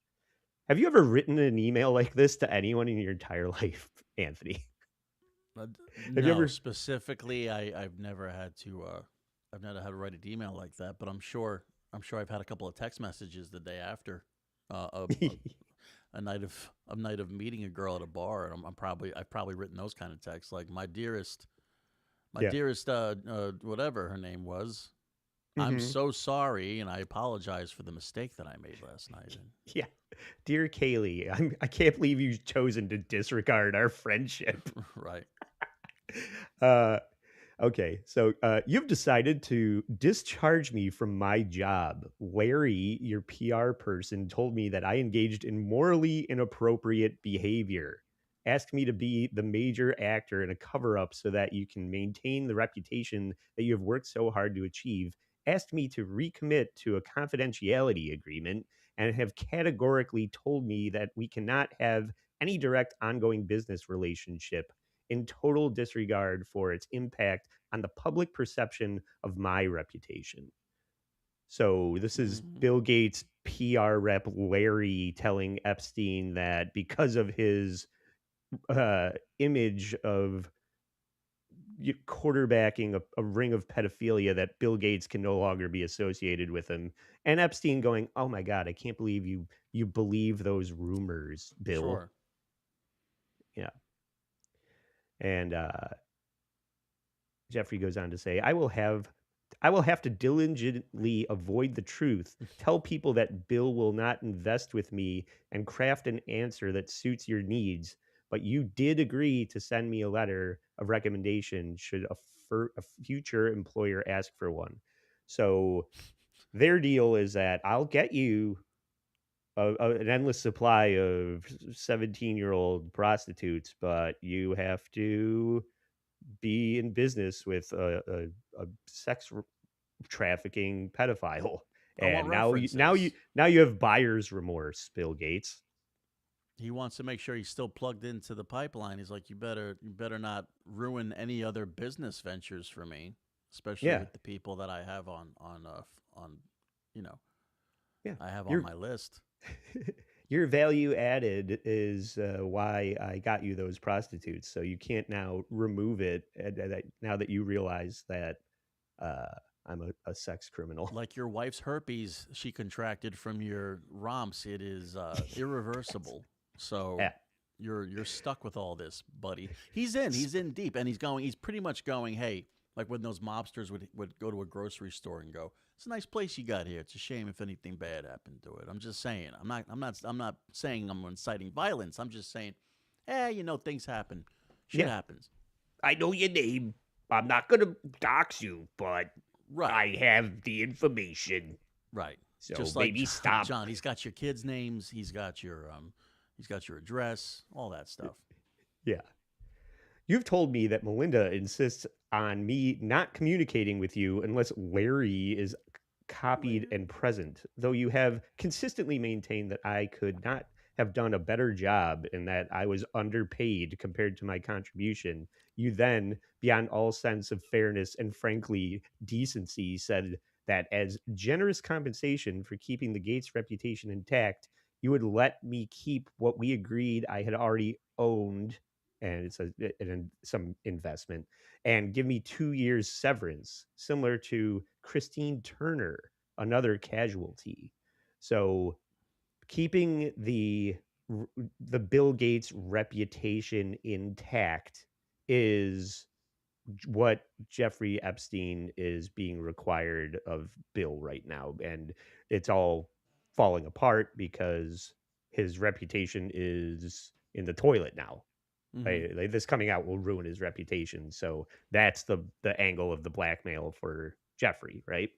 Have you ever written an email like this to anyone in your entire life, Anthony? No, specifically, I've never had to write an email like that, but I'm sure I've had a couple of text messages the day after a night of meeting a girl at a bar, and I've probably written those kind of texts like my dearest, whatever her name was. I'm so sorry, and I apologize for the mistake that I made last night. Yeah, dear Kaylee, I can't believe you've chosen to disregard our friendship. Right. Okay, so you've decided to discharge me from my job. Larry, your PR person, told me that I engaged in morally inappropriate behavior. Asked me to be the major actor in a cover-up so that you can maintain the reputation that you have worked so hard to achieve. asked me to recommit to a confidentiality agreement and have categorically told me that we cannot have any direct ongoing business relationship, in total disregard for its impact on the public perception of my reputation. So this is Bill Gates' PR rep Larry telling Epstein that because of his image of quarterbacking a ring of pedophilia, that Bill Gates can no longer be associated with him. And Epstein going, "Oh my God, I can't believe you believe those rumors, Bill." Sure. Yeah. And Jeffrey goes on to say, I will have to diligently avoid the truth, tell people that Bill will not invest with me, and craft an answer that suits your needs. But you did agree to send me a letter of recommendation should a future employer ask for one. So their deal is that I'll get you an endless supply of 17-year-old prostitutes, but you have to be in business with a sex trafficking pedophile. I want And references. now you have buyer's remorse, Bill Gates. He wants to make sure he's still plugged into the pipeline. He's like, you better not ruin any other business ventures for me, especially Yeah. with the people that I have on you know, Yeah. I have on my list. Your value added is why I got you those prostitutes. So you can't now remove it now that you realize that I'm a sex criminal. Like your wife's herpes she contracted from your romps, it is irreversible. So Yeah. you're stuck with all this, buddy. He's in deep, and he's pretty much going, hey, like when those mobsters would go to a grocery store and go, it's a nice place you got here. It's a shame if anything bad happened to it. I'm just saying. I'm not saying I'm inciting violence. I'm just saying, things happen. Shit happens. I know your name. I'm not going to dox you, but Right. I have the information. Right. So just maybe like stop. John, he's got your kids' names, he's got your address, all that stuff. Yeah. You've told me that Melinda insists on me not communicating with you unless Larry is copied and present, though you have consistently maintained that I could not have done a better job and that I was underpaid compared to my contribution. You then, beyond all sense of fairness and frankly decency, said that as generous compensation for keeping the Gates reputation intact, you would let me keep what we agreed I had already owned, and it's some investment, and give me 2 years severance, similar to Christine Turner, another casualty. So keeping the Bill Gates reputation intact is what Jeffrey Epstein is being required of Bill right now. And it's all falling apart because his reputation is in the toilet now. Like this coming out will ruin his reputation. So that's the angle of the blackmail for Jeffrey, right?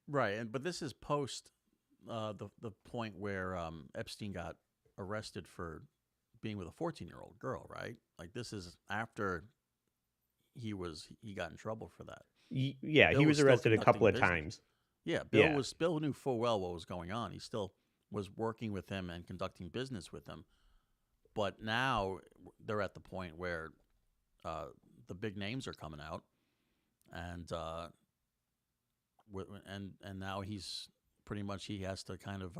Right, but this is post the point where Epstein got arrested for being with a 14-year-old girl, right? Like this is after he got in trouble for that. Yeah, Bill he was still arrested a conducting couple of business. times. Yeah, Bill knew full well what was going on. He still was working with him and conducting business with him. But now they're at the point where the big names are coming out, and now he's pretty much, he has to kind of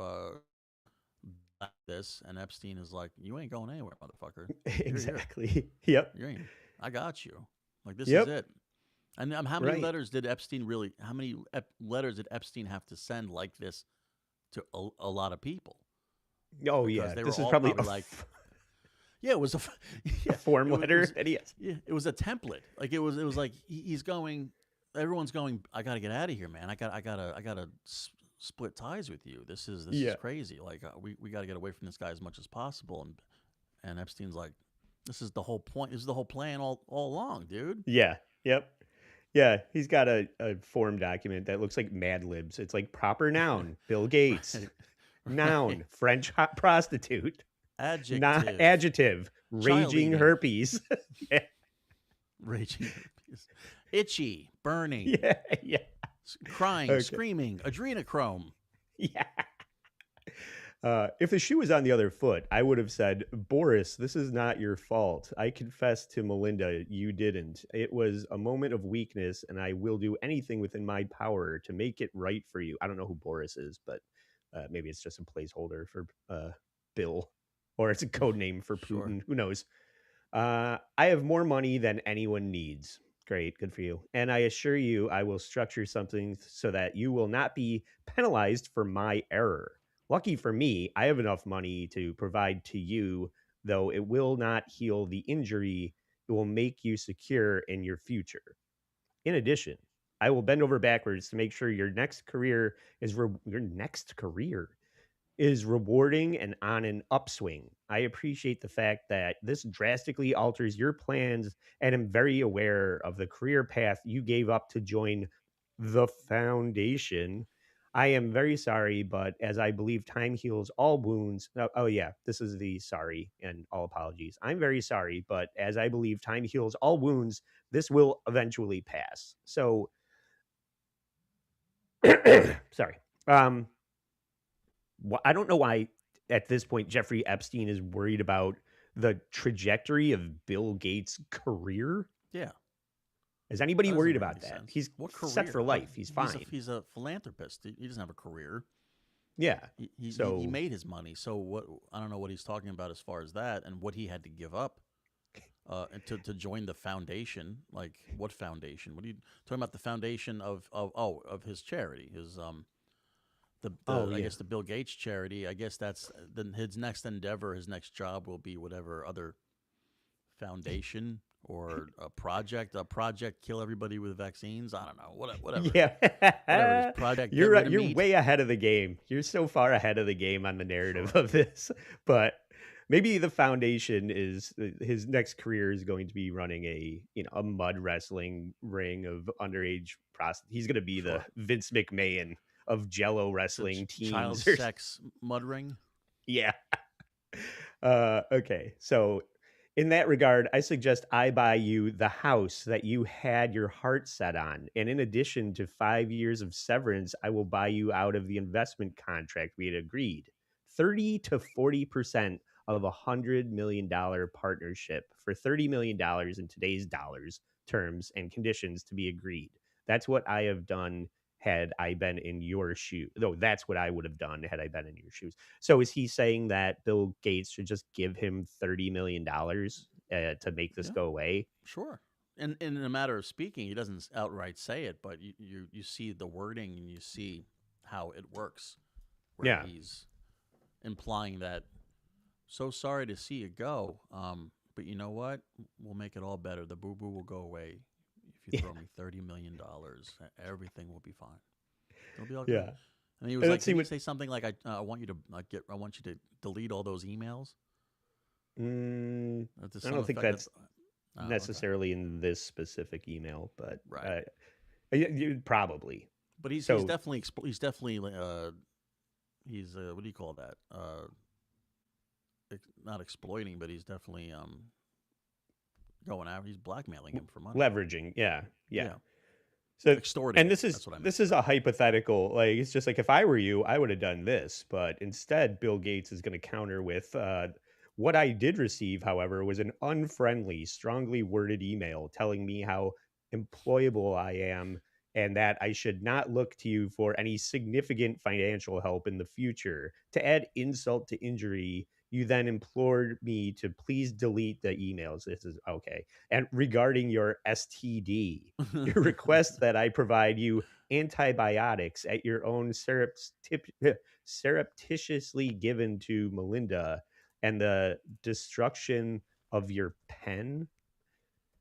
back this. And Epstein is like, "You ain't going anywhere, motherfucker." Exactly. Yep. You ain't. I got you. Like this Yep. is it. And how many letters did Epstein really? How many letters did Epstein have to send like this to a lot of people? Oh Because yeah, they this were is all probably like, yeah, it was a form letter. It was a template. Like it was like he's going. Everyone's going. I got to get out of here, man. I gotta split ties with you. This is crazy. Like we got to get away from this guy as much as possible. And Epstein's like, this is the whole point. This is the whole plan all along, dude. Yeah. Yep. Yeah, he's got a form document that looks like Mad Libs. It's like proper noun, Bill Gates. Right. Noun, French hot prostitute. Adjective. Adjective, raging Child herpes. Raging herpes. Itchy, burning. Yeah. Crying, Okay. screaming, adrenochrome. Yeah. If the shoe was on the other foot, I would have said, Boris, this is not your fault. I confess to Melinda, you didn't. It was a moment of weakness, and I will do anything within my power to make it right for you. I don't know who Boris is, but maybe it's just a placeholder for Bill, or it's a code name for Putin. Sure. Who knows? I have more money than anyone needs. Great, good for you. And I assure you, I will structure something so that you will not be penalized for my error. Lucky for me, I have enough money to provide to you, though it will not heal the injury. It will make you secure in your future. In addition, I will bend over backwards to make sure your next career is rewarding and on an upswing. I appreciate the fact that this drastically alters your plans and am very aware of the career path you gave up to join the foundation. I am very sorry, but as I believe time heals all wounds. Oh, yeah, this is the sorry and all apologies. I'm very sorry, but as I believe time heals all wounds, this will eventually pass. So, sorry. I don't know why at this point Jeffrey Epstein is worried about the trajectory of Bill Gates' career. Yeah. Is anybody That worried doesn't make about any that? sense. He's What set career? for life. He's He's fine. He's a philanthropist. He doesn't have a career. Yeah. He So made his money. So what? I don't know what he's talking about as far as that, and what he had to give up to join the foundation. Like what foundation? What are you talking about? The foundation of his charity. His I guess the Bill Gates charity. I guess that's then his next endeavor. His next job will be whatever other foundation or a project kill everybody with vaccines. I don't know. Whatever. Yeah. Whatever his project. You're way ahead of the game. You're so far ahead of the game on the narrative of this. But maybe the foundation is his next career is going to be running a mud wrestling ring of underage prostitutes. He's going to be the Vince McMahon of Jello wrestling teams. Child sex mud ring. Yeah. Okay. So in that regard, I suggest I buy you the house that you had your heart set on. And in addition to 5 years of severance, I will buy you out of the investment contract we had agreed. 30 to 40% of $100 million partnership for $30 million in today's dollars, terms, and conditions to be agreed. That's what I have done had I been in your shoes. Though that's what I would have done had I been in your shoes. So is he saying that Bill Gates should just give him $30 million to make this go away? Sure. And in a matter of speaking, he doesn't outright say it, but you see the wording and you see how it works. Where he's implying that, so sorry to see you go, but you know what? We'll make it all better. The boo-boo will go away. If you throw me $30 million, everything will be fine. It'll be all good. Yeah. And he was like, "Can you say something like, I want you to delete all those emails?" I don't think that's necessarily in this specific email, but probably. But he's definitely what do you call that? Not exploiting, but he's definitely going after. He's blackmailing him for money, leveraging. Yeah. So extorting. And this is a hypothetical. Like, it's just like, if I were you, I would have done this. But instead, Bill Gates is going to counter with what I did receive, however, was an unfriendly, strongly worded email telling me how employable I am and that I should not look to you for any significant financial help in the future. To add insult to injury, you then implored me to please delete the emails. This is okay. And regarding your STD, your request that I provide you antibiotics at your own surreptitiously given to Melinda, and the destruction of your pen.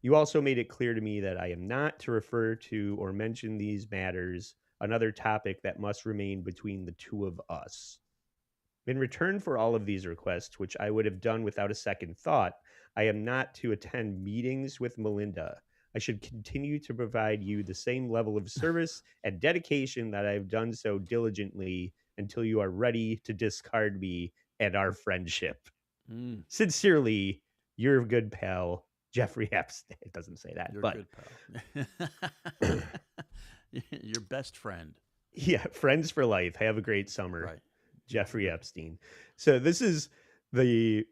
You also made it clear to me that I am not to refer to or mention these matters, another topic that must remain between the two of us. In return for all of these requests, which I would have done without a second thought, I am not to attend meetings with Melinda. I should continue to provide you the same level of service and dedication that I have done so diligently until you are ready to discard me and our friendship. Sincerely, your good pal, Jeffrey Epstein. It doesn't say that, You're but a good pal. Your best friend. Yeah, friends for life. Have a great summer. Right. Jeffrey Epstein. So this is the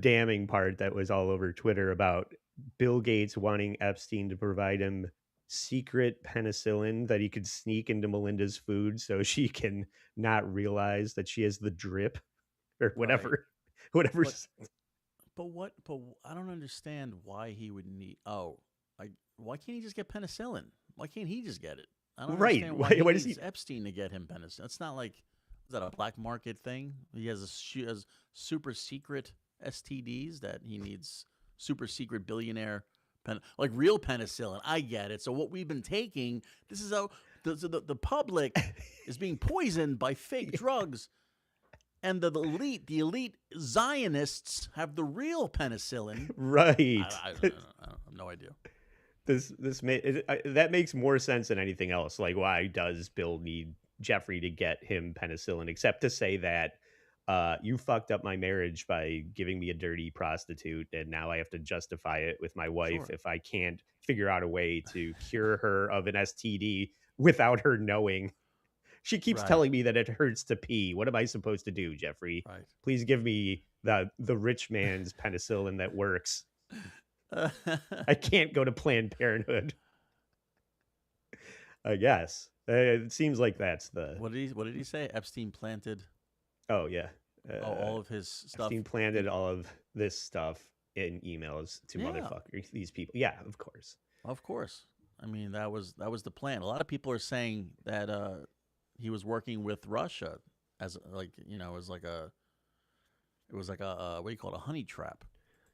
damning part that was all over Twitter about Bill Gates wanting Epstein to provide him secret penicillin that he could sneak into Melinda's food so she can not realize that she has the drip or whatever. Right. Whatever. But I don't understand why he would need. Why can't he just get penicillin? Why can't he just get it? I don't Right. understand why he Why does needs he? Epstein to get him penicillin. It's not like, is that a black market thing? He has has super secret STDs that he needs super secret billionaire like real penicillin. I get it. So what we've been taking, this is how the public is being poisoned by fake drugs. And the elite Zionists have the real penicillin. Right. I have no idea. That makes more sense than anything else. Like, why does Bill need Jeffrey to get him penicillin, except to say that you fucked up my marriage by giving me a dirty prostitute, and now I have to justify it with my wife if I can't figure out a way to cure her of an STD without her knowing. She keeps telling me that it hurts to pee. What am I supposed to do, Jeffrey? Right. Please give me the rich man's penicillin that works. I can't go to Planned Parenthood. I guess it seems like that's the. What did he say? Epstein planted. Oh yeah. All of his stuff. Epstein planted all of this stuff in emails to motherfuckers. These people. Yeah, of course. Of course. I mean, that was the plan. A lot of people are saying that he was working with Russia as like it was like a what do you call it, a honey trap.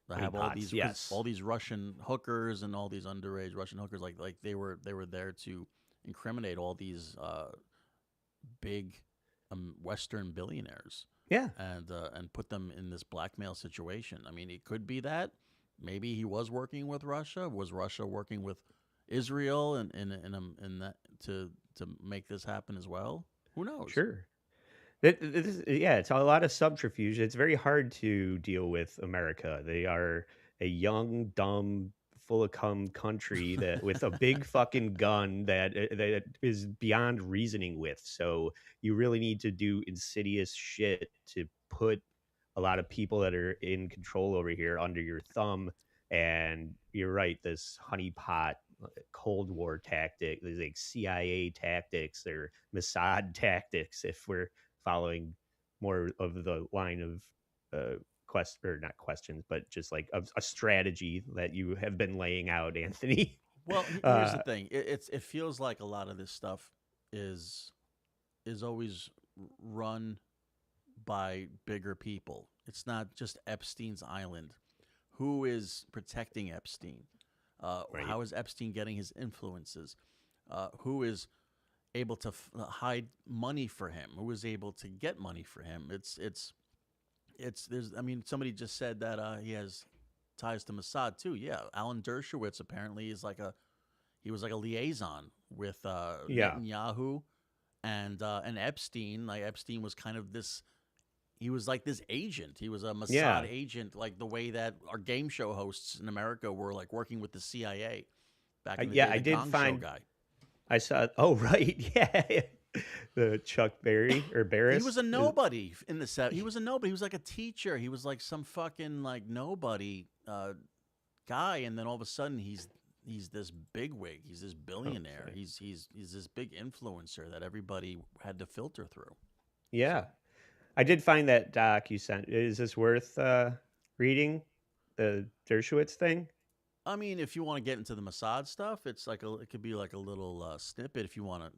They have all these Russian hookers and all these underage Russian hookers, like they were there to incriminate all these big Western billionaires. Yeah, and put them in this blackmail situation. I mean, it could be that maybe he was working with Russia. Was Russia working with Israel and in that to make this happen as well? Who knows? Sure. It's a lot of subterfuge. It's very hard to deal with America. They are a young, dumb, full of cum country that with a big fucking gun that is beyond reasoning with. So you really need to do insidious shit to put a lot of people that are in control over here under your thumb. And you're right, this honeypot Cold War tactic, these like CIA tactics or Mossad tactics, if we're following more of the line of not questions, but just like a strategy that you have been laying out, Anthony. Well, here's the thing. It feels like a lot of this stuff is always run by bigger people. It's not just Epstein's island. Who is protecting Epstein? How is Epstein getting his influences? Who is able to hide money for him? Who is able to get money for him? Somebody just said that he has ties to Mossad too. Yeah, Alan Dershowitz apparently was like a liaison with Netanyahu and Epstein. Like Epstein was kind of this. He was like this agent. He was a Mossad agent, like the way that our game show hosts in America were like working with the CIA back in the day. I did find. Show guy. I saw. Oh right, yeah. The Chuck Berry or Barris. He was a nobody in the set. He was a nobody. He was like a teacher. He was like some fucking like nobody guy, and then all of a sudden he's this bigwig. He's this billionaire. Okay. He's this big influencer that everybody had to filter through. Yeah. I did find that doc you sent. Is this worth reading? The Dershowitz thing? I mean, if you want to get into the Mossad stuff, it could be like a little snippet. If you want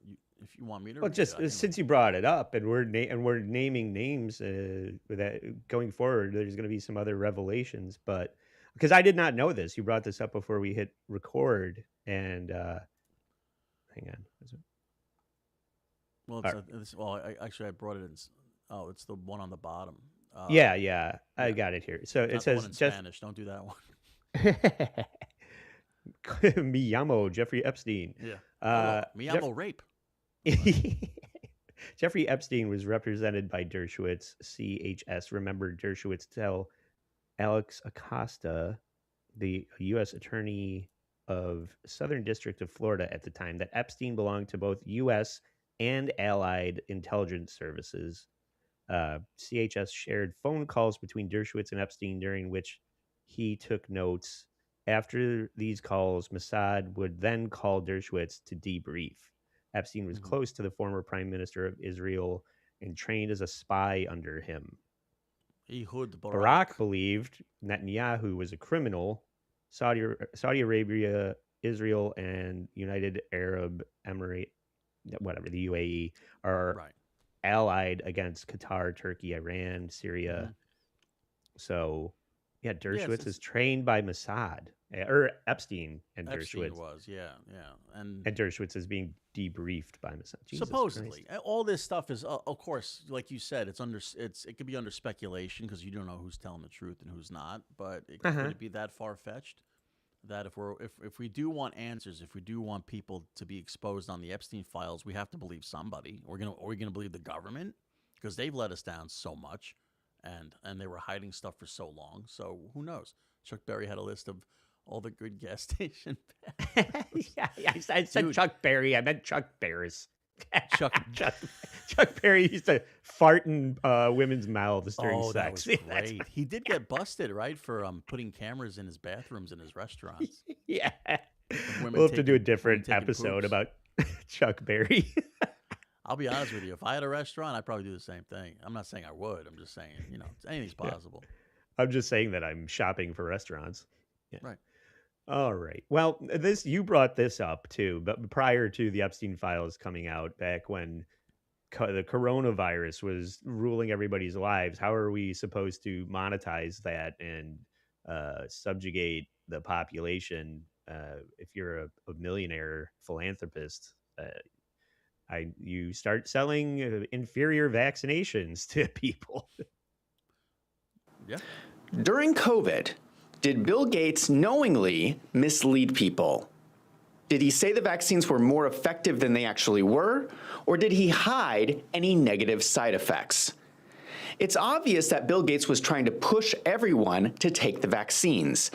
me to. Well, just since you brought it up, and we're naming names, that going forward, there's going to be some other revelations. But because I did not know this, you brought this up before we hit record, and hang on. Is it? Well, I brought it in. Oh, it's the one on the bottom. Yeah, I got it here. So it says in Spanish. Don't do that one. Me llamo Jeffrey Epstein. Yeah. Me llamo rape. Jeffrey Epstein was represented by Dershowitz, CHS. Remember, Dershowitz tell Alex Acosta, the U.S. attorney of Southern District of Florida at the time that Epstein belonged to both U.S. and allied intelligence services. CHS shared phone calls between Dershowitz and Epstein during which he took notes. After these calls, Mossad would then call Dershowitz to debrief. Epstein was close to the former prime minister of Israel and trained as a spy under him. Ehud Barak believed Netanyahu was a criminal. Saudi Arabia, Israel, and United Arab Emirate, whatever, the UAE, are allied against Qatar, Turkey, Iran, Syria. So, yeah, Dershowitz is trained by Mossad, or Epstein and Epstein Dershowitz. was, yeah. And Dershowitz is being debriefed by Mossad. Jesus supposedly, Christ. all this stuff is, of course, like you said, it could be under speculation because you don't know who's telling the truth and who's not. But could it be that far fetched that if we do want answers, if we do want people to be exposed on the Epstein files, we have to believe somebody. Are we gonna believe the government because they've let us down so much, and they were hiding stuff for so long. So who knows? Chuck Berry had a list of all the good gas station. Yeah, I said Dude. Chuck Berry. I meant Chuck Bears. Chuck Berry used to fart in women's mouths during sex. That was great. He did get busted, right, for putting cameras in his bathrooms in his restaurants. Yeah. Women We'll have to do a taking- different women taking episode poops. about Chuck Berry. I'll be honest with you. If I had a restaurant, I'd probably do the same thing. I'm not saying I would. I'm just saying, anything's possible. I'm just saying that I'm shopping for restaurants. Yeah. Right. All right. Well, you brought this up too, but prior to the Epstein files coming out, back when the coronavirus was ruling everybody's lives, how are we supposed to monetize that and subjugate the population? If you're a millionaire philanthropist, you start selling inferior vaccinations to people. Yeah. During COVID, did Bill Gates knowingly mislead people? Did he say the vaccines were more effective than they actually were, or did he hide any negative side effects? It's obvious that Bill Gates was trying to push everyone to take the vaccines.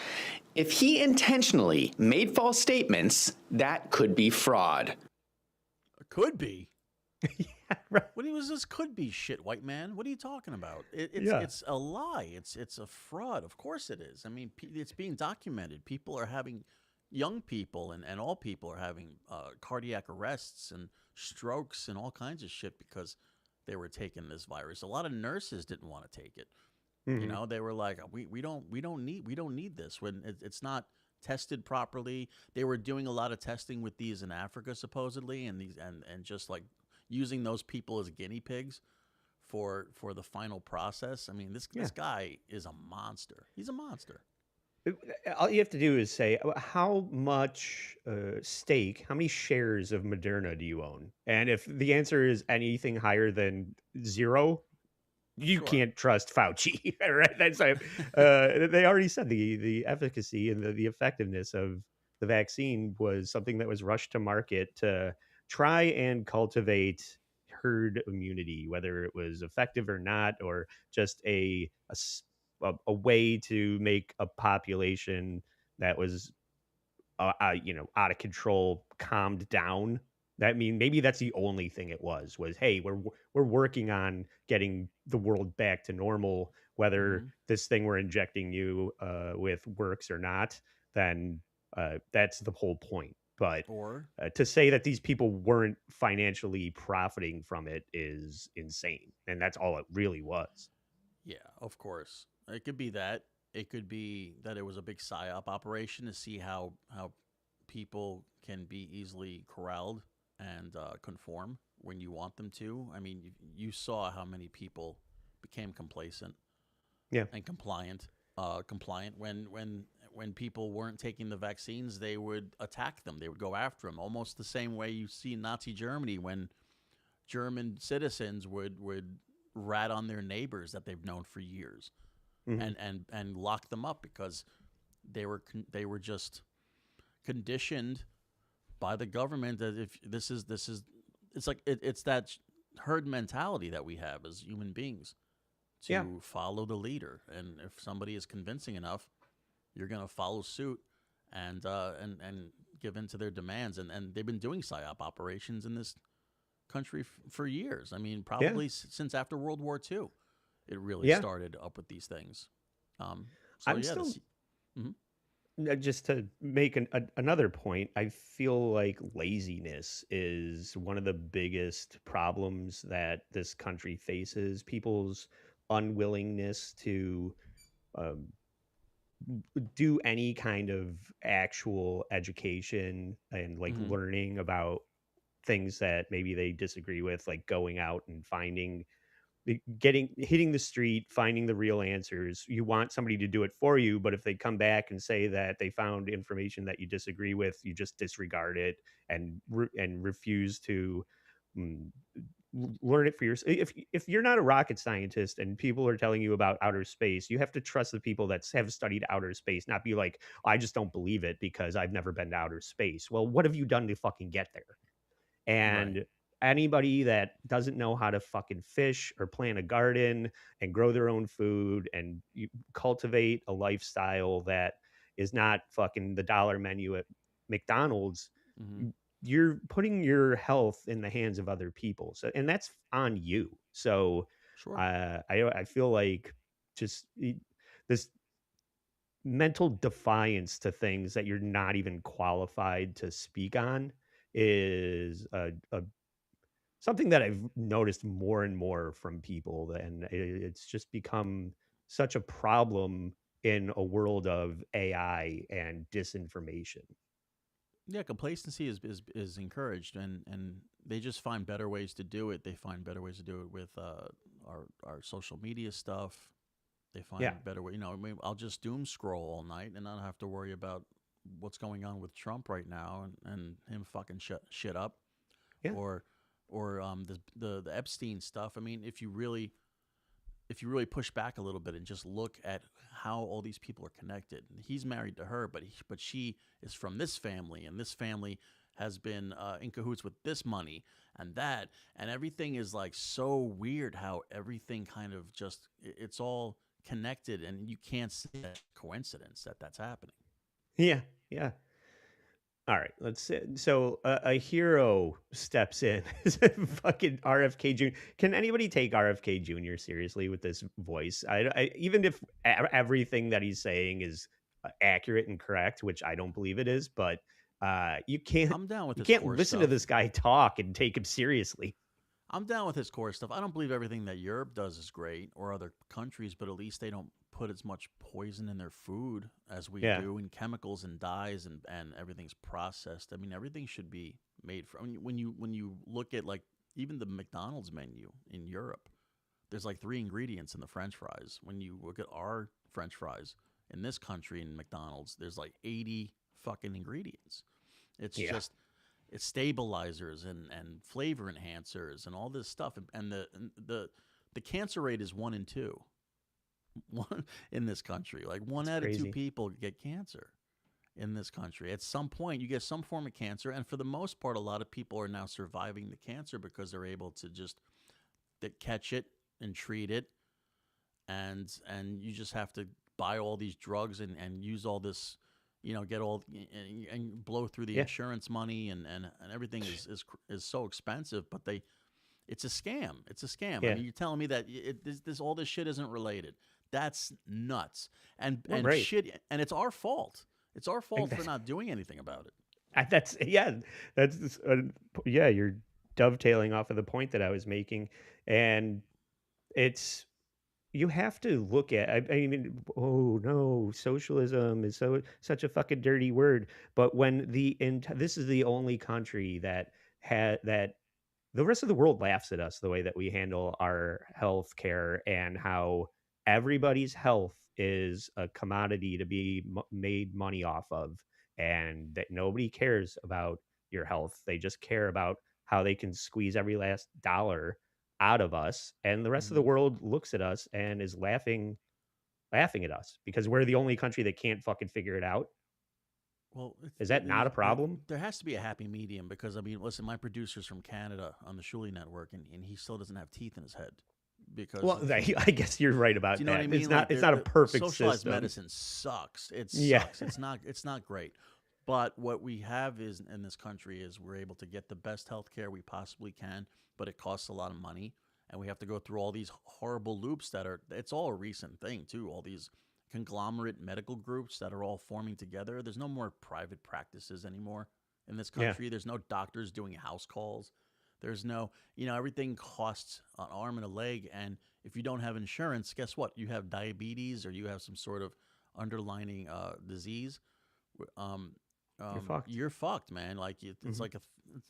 If he intentionally made false statements, that could be fraud. Could be. Yeah, right. What was this could be shit, white man? What are you talking about? It's a lie. It's a fraud. Of course it is. I mean, it's being documented. People are having, young people and all people are having cardiac arrests and strokes and all kinds of shit because they were taking this virus. A lot of nurses didn't want to take it. They were like, we don't need this when it's not tested properly. They were doing a lot of testing with these in Africa supposedly, and just like using those people as guinea pigs for the final process. I mean, this guy is a monster. He's a monster. All you have to do is say, how much stake, how many shares of Moderna do you own? And if the answer is anything higher than 0, you can't trust Fauci, right? That's they already said the efficacy and the effectiveness of the vaccine was something that was rushed to market to try and cultivate herd immunity, whether it was effective or not, or just a way to make a population that was out of control calmed down. Maybe that's the only thing it was hey, we're working on getting the world back to normal, whether this thing we're injecting you with works or not. Then that's the whole point. But to say that these people weren't financially profiting from it is insane, and that's all it really was. Yeah, of course. It could be that. It could be that it was a big psyop operation to see how people can be easily corralled and conform when you want them to. I mean, you saw how many people became complacent, and compliant. When people weren't taking the vaccines, they would attack them. They would go after them, almost the same way you see in Nazi Germany when German citizens would rat on their neighbors that they've known for years, and lock them up because they were just conditioned by the government that if this is it's that herd mentality that we have as human beings to follow the leader, and if somebody is convincing enough, you're going to follow suit and give in to their demands. And they've been doing psyop operations in this country for years. I mean, Yeah. probably since after World War II, it really Yeah. started up with these things. So I'm yeah, still mhm. just to make another point, I feel like laziness is one of the biggest problems that this country faces. People's unwillingness to um, do any kind of actual education and like Mhm. learning about things that maybe they disagree with, like going out and finding hitting the street, finding the real answers. You want somebody to do it for you, but if they come back and say that they found information that you disagree with, you just disregard it and refuse to mm, learn it for yourself. If you're not a rocket scientist and people are telling you about outer space, you have to trust the people that have studied outer space, not be like, I just don't believe it because I've never been to outer space. Well, what have you done to fucking get there? Right. And anybody that doesn't know how to fucking fish or plant a garden and grow their own food and you cultivate a lifestyle that is not fucking the dollar menu at McDonald's, Mhm. you're putting your health in the hands of other people. So, and that's on you. So, Sure. I feel like just this mental defiance to things that you're not even qualified to speak on is a something that I've noticed more and more from people, and it's just become such a problem in a world of AI and disinformation. Yeah, complacency is encouraged, and they just find better ways to do it. They find better ways to do it with our social media stuff. They Yeah, find better way. I mean, I'll just doom scroll all night, and I don't have to worry about what's going on with Trump right now and him fucking shit up, yeah, or the Epstein stuff. I mean, if you really push back a little bit and just look at how all these people are connected. He's married to her, but she is from this family, and this family has been in cahoots with this money and that, and everything is like so weird. How everything kind of just it's all connected, and you can't see that coincidence that that's happening. yeah, yeah. All right, let's see. So a hero steps in. Fucking RFK Jr. Can anybody take RFK Jr. seriously with this voice? Even if everything that he's saying is accurate and correct, which I don't believe it is, but you can't I'm down with you his can't core listen to stuff. this guy talk and take him seriously. I'm down with his core stuff. I don't believe everything that Europe does is great or other countries, but at least they don't put as much poison in their food as we Yeah, do, and chemicals and dyes, and everything's processed. I mean, everything should be made from when you look at like even the McDonald's menu in Europe, there's like 3 ingredients in the French fries. When you look at our French fries in this country in McDonald's, there's like 80 fucking ingredients. It's yeah, just it's stabilizers and flavor enhancers and all this stuff, and the cancer rate is 1 in 2 one in this country. Like one it's out of two crazy. people get cancer in this country. At some point, you get some form of cancer, and for the most part, a lot of people are now surviving the cancer because they're able to just catch it and treat it, and you just have to buy all these drugs and use all this, get all and blow through the Yeah, insurance money, and everything is so expensive, but it's a scam. It's a scam. I yeah. mean, you're telling me that this all this shit isn't related. That's nuts. Well, And great. shit, and it's our fault. It's our fault for not doing anything about it. That's yeah. That's yeah. You're dovetailing off of the point that I was making, and it's you have to look at. I mean, oh no, socialism is such a fucking dirty word. But when this is the only country that had that the rest of the world laughs at us the way that we handle our health care and how everybody's health is a commodity to be made money off of, and that nobody cares about your health. They just care about how they can squeeze every last dollar out of us, and the rest of the Hmm. world looks at us and is laughing at us because we're the only country that can't fucking figure it out. Well, Is that not a problem? there has to be a happy medium, because I mean, listen, my producer's from Canada on the Shuli network, and he still doesn't have teeth in his head. because Well, I guess you're right about do you know that. what I mean? It's Like, not a perfect socialized system. medicine sucks. It Yeah. sucks. It's not great. But what we have is in this country is we're able to get the best health care we possibly can, but it costs a lot of money, and we have to go through all these horrible loops it's all a recent thing too. All these conglomerate medical groups that are all forming together. There's no more private practices anymore in this Yeah. country. There's no doctors doing house calls. There's no, everything costs an arm and a leg. And if you don't have insurance, guess what? You have diabetes or you have some sort of underlying disease. You're fucked, man. Like it's like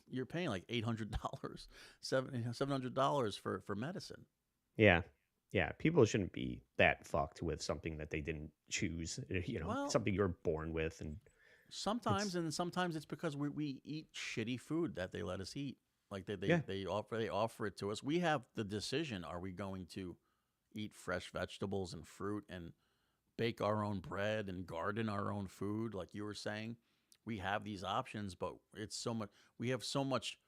you're paying like $800, $700 for medicine. Yeah. Yeah. People shouldn't be that fucked with something that they didn't choose, Well, something you're born with. And sometimes it's because we eat shitty food that they let us eat. Like Yeah. they offer it to us. We have the decision: are we going to eat fresh vegetables and fruit and bake our own bread and garden our own food, like you were saying? We have these options, but it's so much. We have so much.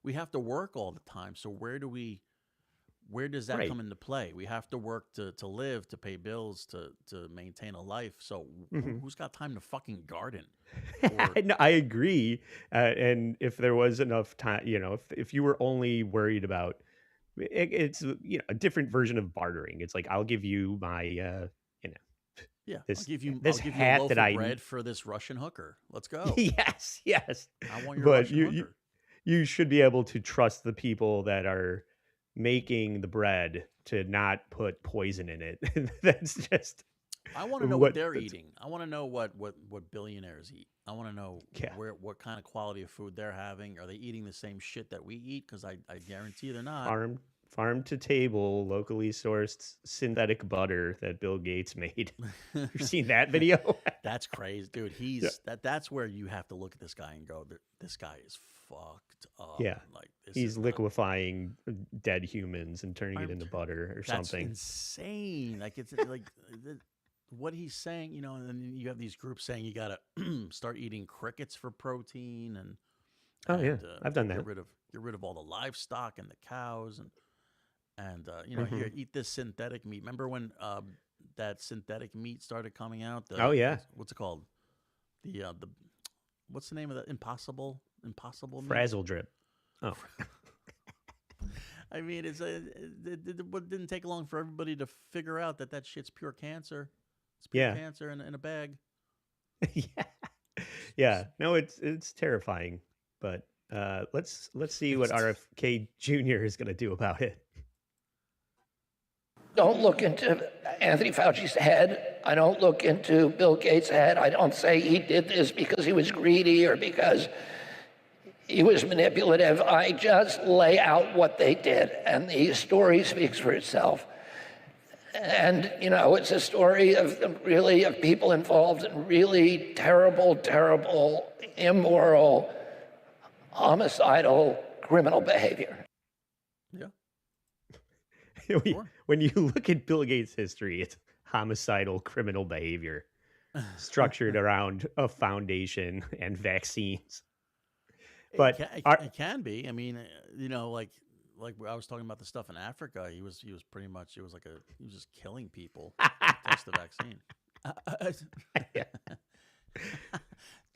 We have to work all the time. So where does that Right. come into play? We have to work to live, to pay bills, to maintain a life. So who's got time to fucking garden? No, I agree. And if there was enough time, if you were only worried about it's a different version of bartering. It's like I'll give you my Yeah, this I'll give you this a hat loaf that of bread for this Russian hooker. Let's go. yes. I want your But Russian hooker. you should be able to trust the people that are making the bread to not put poison in it. That's just I want to know what they're that's- eating. I want to know what billionaires eat. I want to know Yeah. what kind of quality of food they're having. Are they eating the same shit that we eat? Because I guarantee they're not. farm to table, locally sourced synthetic butter that Bill Gates made. You've seen that video? That's crazy, dude. That's where you have to look at this guy and go, this guy is fucked up. Yeah. Like He's liquefying dead humans and turning it into butter or That's something. insane. Like it's like what he's saying, and then you have these groups saying you gotta start eating crickets for protein and I've done that. Get rid of all the livestock and the cows and here, eat this synthetic meat. Remember when that synthetic meat started coming out? What's it called? The what's the name of that? Impossible meat? Frazzle drip. Oh. I mean, it didn't take long for everybody to figure out that shit's pure cancer. It's pure cancer in a bag. Yeah. No, it's terrifying. But let's see what RFK Jr. is going to do about it. Don't look into Anthony Fauci's head. I don't look into Bill Gates' head. I don't say he did this because he was greedy or because he was manipulative. I just lay out what they did, and the story speaks for itself. And, it's a story of people involved in really terrible, terrible, immoral, homicidal, criminal behavior. Yeah. When you look at Bill Gates' history, it's homicidal criminal behavior structured around a foundation and vaccines. But it can be. I mean, like I was talking about the stuff in Africa. He was pretty much. He was just killing people to test the vaccine.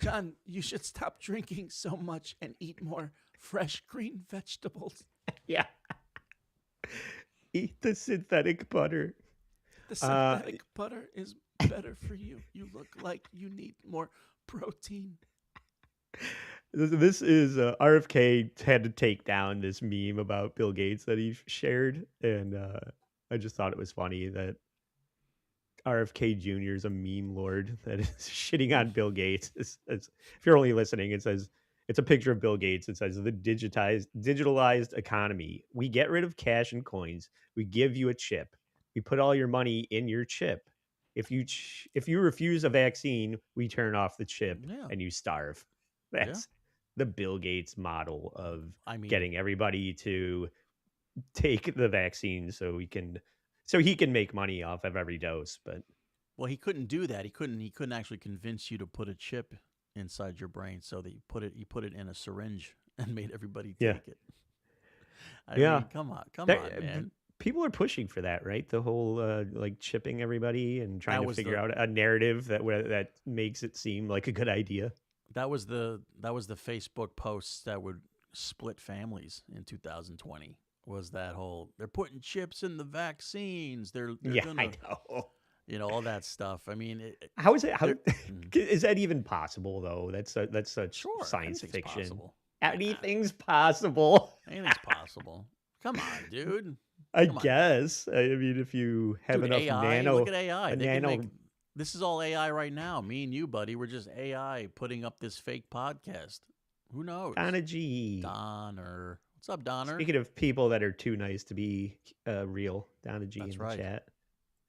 John, you should stop drinking so much and eat more fresh green vegetables. Yeah. Eat the synthetic butter. The synthetic butter is better for you. You look like you need more protein. This is RFK had to take down this meme about Bill Gates that he shared, and I just thought it was funny that RFK Jr. is a meme lord that is shitting on Bill Gates. If you're only listening, it says it's a picture of Bill Gates. It says the digitalized economy. We get rid of cash and coins. We give you a chip. We put all your money in your chip. If you refuse a vaccine, we turn off the chip and you starve. That's the Bill Gates model of getting everybody to take the vaccine so he can make money off of every dose. But well, he couldn't do that. He couldn't actually convince you to put a chip inside your brain, so that he put it in a syringe and made everybody take it. I mean, come on, man. People are pushing for that, right? The whole like chipping everybody and trying to was figure the out a narrative that makes it seem like a good idea. that was the Facebook posts that would split families in 2020. Was that whole they're putting chips in the vaccines? They're Yeah, gonna I know. all that stuff. I mean, How is it? How they're- is that even possible though? That's such sure science anything's fiction. possible. Anything's possible. Anything's possible. Come on, dude. I Come on. guess. I mean, if you have Dude, enough AI. nano, Look at AI. a They can nano. make. This is all AI right now. Me and you, buddy. We're just AI putting up this fake podcast. Who knows? Donna G. Donner. What's up, Donner? Speaking of people that are too nice to be real, Donna G That's in the right. chat.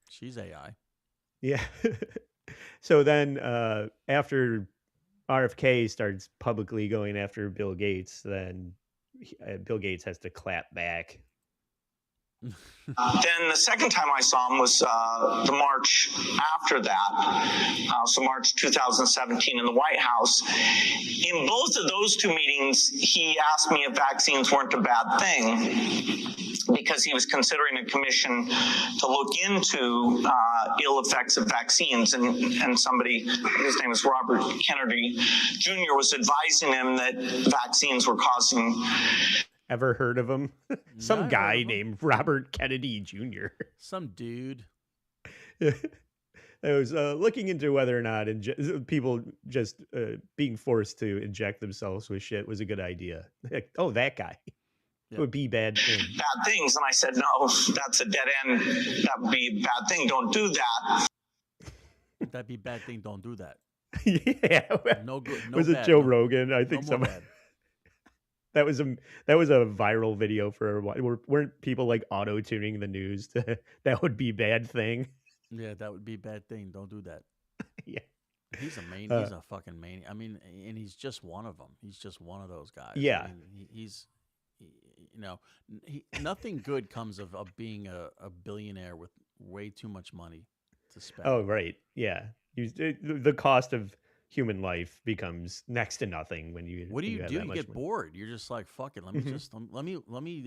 She's AI. Yeah. So then after RFK starts publicly going after Bill Gates, then Bill Gates has to clap back. Then the second time I saw him was the March after that, so March 2017 in the White House. In both of those two meetings, he asked me if vaccines weren't a bad thing, because he was considering a commission to look into ill effects of vaccines. And somebody, his name is Robert Kennedy Jr., was advising him that vaccines were causing... Ever heard of him? Some Never heard guy of him. named Robert Kennedy Jr. Some dude. I was looking into whether or not people just being forced to inject themselves with shit was a good idea. Like, oh, that guy. It would be bad thing. bad things. And I said, no, that's a dead end. That would be a bad thing. Don't do that. That'd be a bad thing. Don't do that. Yeah. No good. No Was bad, it Joe no- Rogan? I no think more somebody. bad. That was a viral video for a while. Weren't people like auto tuning the news to that would be bad thing? Yeah, that would be a bad thing. Don't do that. Yeah. He's a fucking maniac. I mean, and he's just one of them. He's just one of those guys. Yeah. I mean, nothing good comes of being a billionaire with way too much money to spend. Oh, right. Yeah. The cost of human life becomes next to nothing when you. What do you have do? that You much get money. bored. You're just like, fuck it. Let me Mhm. just let me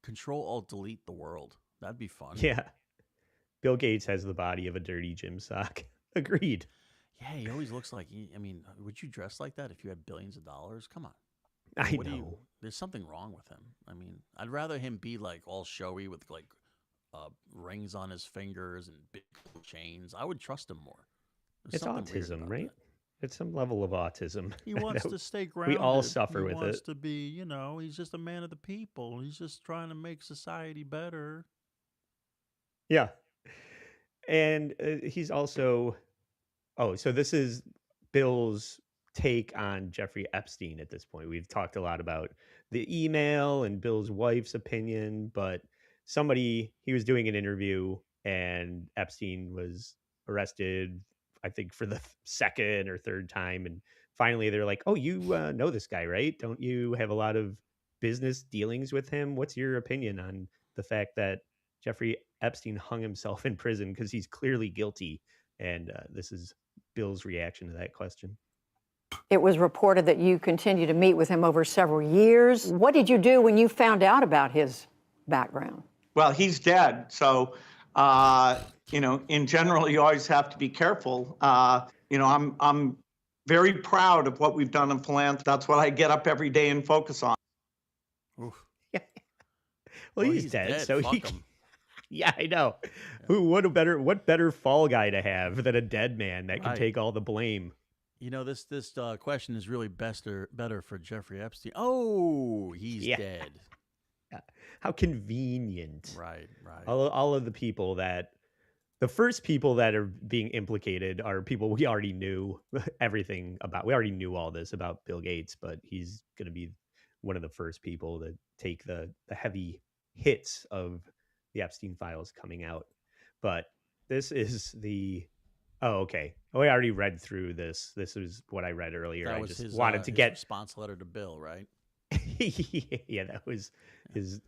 control alt delete the world. That'd be fun. Yeah. Bill Gates has the body of a dirty gym sock. Agreed. Yeah, he always looks like. I mean, would you dress like that if you had billions of dollars? Come on. I What do know. there's something wrong with him. I mean, I'd rather him be like all showy with like rings on his fingers and big chains. I would trust him more. There's It's something weird autism, about right? that. It's some level of autism. He wants that to stay We grounded. all suffer he with wants it. to be, he's just a man of the people. He's just trying to make society better. Yeah. And he's also. Oh, so this is Bill's take on Jeffrey Epstein at this point. We've talked a lot about the email and Bill's wife's opinion, but he was doing an interview and Epstein was arrested, I think, for the second or third time. And finally, they're like, oh, you know this guy, right? Don't you have a lot of business dealings with him? What's your opinion on the fact that Jeffrey Epstein hung himself in prison because he's clearly guilty? And this is Bill's reaction to that question. It was reported that you continued to meet with him over several years. What did you do when you found out about his background? Well, he's dead. So, in general, you always have to be careful. I'm very proud of what we've done in philanthropy. That's what I get up every day and focus on. Oof. Well, he's dead, so Fuck he. him. Yeah, I know. What better fall guy to have than a dead man that can Right. take all the blame? This question is really better for Jeffrey Epstein. Oh, he's Yeah. dead. How convenient. Right. All of the people the first people that are being implicated are people we already knew everything about. We already knew all this about Bill Gates, but he's going to be one of the first people to take the heavy hits of the Epstein Files coming out. But this is okay. Oh, I already read through this. This is what I read earlier. That I was just his, wanted to his get response letter to Bill, right? yeah, that was his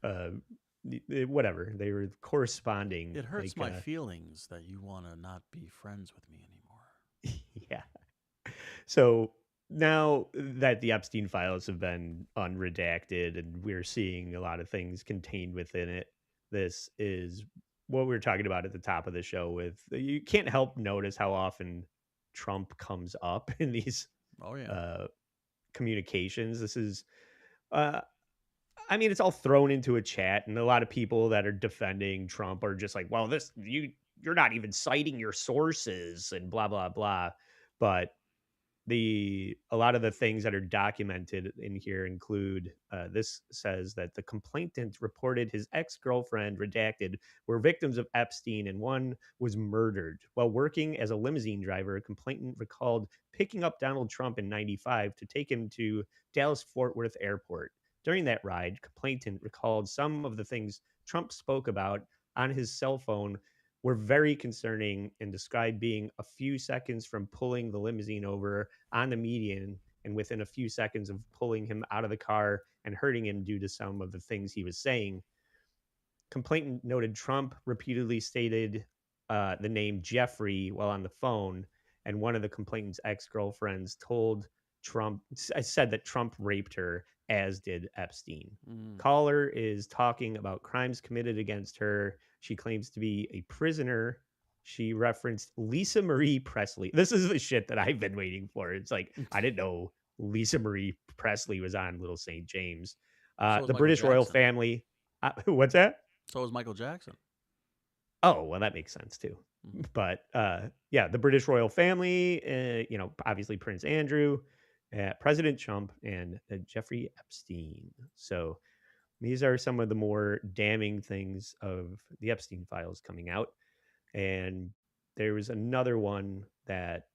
whatever. They were corresponding. It hurts like, my feelings that you want to not be friends with me anymore. Yeah. So now that the Epstein files have been unredacted and we're seeing a lot of things contained within it this is what we were talking about at the top of the show. With you can't help notice how often Trump comes up in these Oh yeah. communications. This is, uh, I mean, it's all thrown into a chat, and a lot of people that are defending Trump are just like, "Well, you're not even citing your sources," and blah blah blah. But a lot of the things that are documented in here include this says that the complainant reported his ex-girlfriend redacted were victims of Epstein and one was murdered while working as a limousine driver. A complainant recalled picking up Donald Trump in 95 to take him to Dallas Fort Worth airport. During that ride, complainant recalled some of the things Trump spoke about on his cell phone were very concerning and described being a few seconds from pulling the limousine over on the median and within a few seconds of pulling him out of the car and hurting him due to some of the things he was saying. Complainant noted Trump repeatedly stated the name Jeffrey while on the phone, and one of the complainant's ex-girlfriends told Trump, said that Trump raped her, as did Epstein. Caller is talking about crimes committed against her. She claims to be a prisoner. She referenced Lisa Marie Presley. This is the shit that I've been waiting for. It's like, I didn't know Lisa Marie Presley was on Little St. James. The British royal family. What's that? So was Michael Jackson. Oh, well, that makes sense too. But yeah, the British royal family, obviously Prince Andrew, President Trump, and Jeffrey Epstein. So these are some of the more damning things of the Epstein Files coming out. And there was another one that,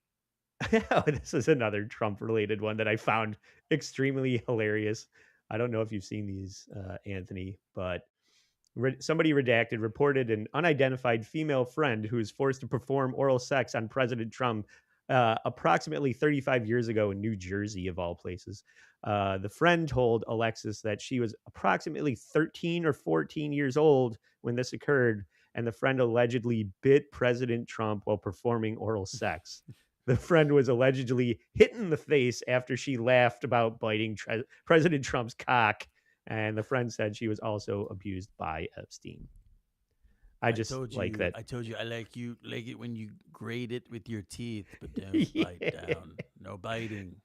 this is another Trump related one that I found extremely hilarious. I don't know if you've seen these, Anthony, but somebody redacted reported an unidentified female friend who was forced to perform oral sex on President Trump approximately 35 years ago in New Jersey, of all places. The friend told Alexis that she was approximately 13 or 14 years old when this occurred, and the friend allegedly bit President Trump while performing oral sex. The friend was allegedly hit in the face after she laughed about biting President Trump's cock. And the friend said she was also abused by Epstein. I told you I like it when you grate it with your teeth, but don't bite down. No biting.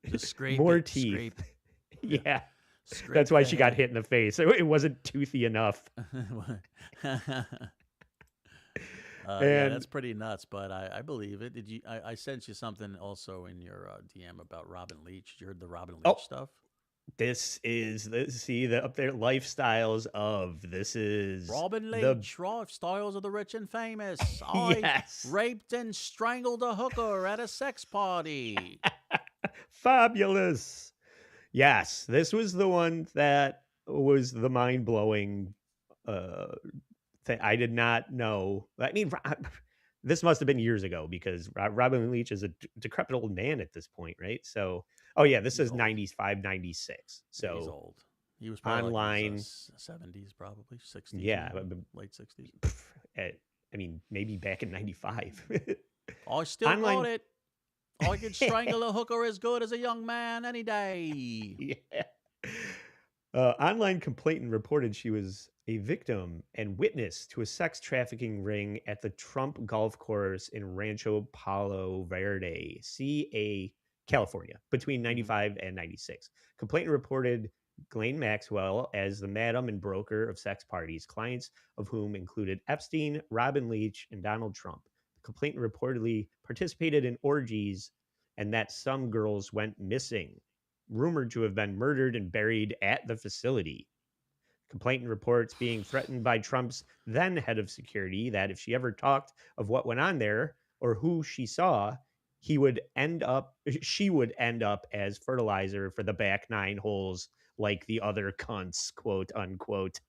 Just scrape more it. Teeth. Scrape. Yeah. Scrape That's why the she got head. hit in the face. It wasn't toothy enough. Yeah, that's pretty nuts, but I believe it. Did you? I sent you something also in your DM about Robin Leach. You heard the Robin Leach stuff? This is the up there lifestyles of this is Robin Leach, lifestyles of the rich and famous. I raped and strangled a hooker at a sex party. Fabulous. Yes, this was the one that was the mind-blowing thing. I did not know. I mean, this must have been years ago because Robin Leach is a decrepit old man at this point, right? So, oh yeah, this is 95, 96. So he's old. He was probably online, like 70s, probably 60s. Yeah, late 60s. I mean, maybe back in 95. I still got it. I could strangle a hooker as good as a young man any day. Yeah. Online complainant reported she was a victim and witness to a sex trafficking ring at the Trump golf course in Rancho Palo Verde, California, between 95 and 96. Complainant reported Ghislaine Maxwell as the madam and broker of sex parties, clients of whom included Epstein, Robin Leach, and Donald Trump. The complainant reportedly participated in orgies and that some girls went missing, rumored to have been murdered and buried at the facility. Complainant reports being threatened by Trump's then head of security that if she ever talked of what went on there or who she saw, she would end up as fertilizer for the back nine holes like the other cunts, quote unquote.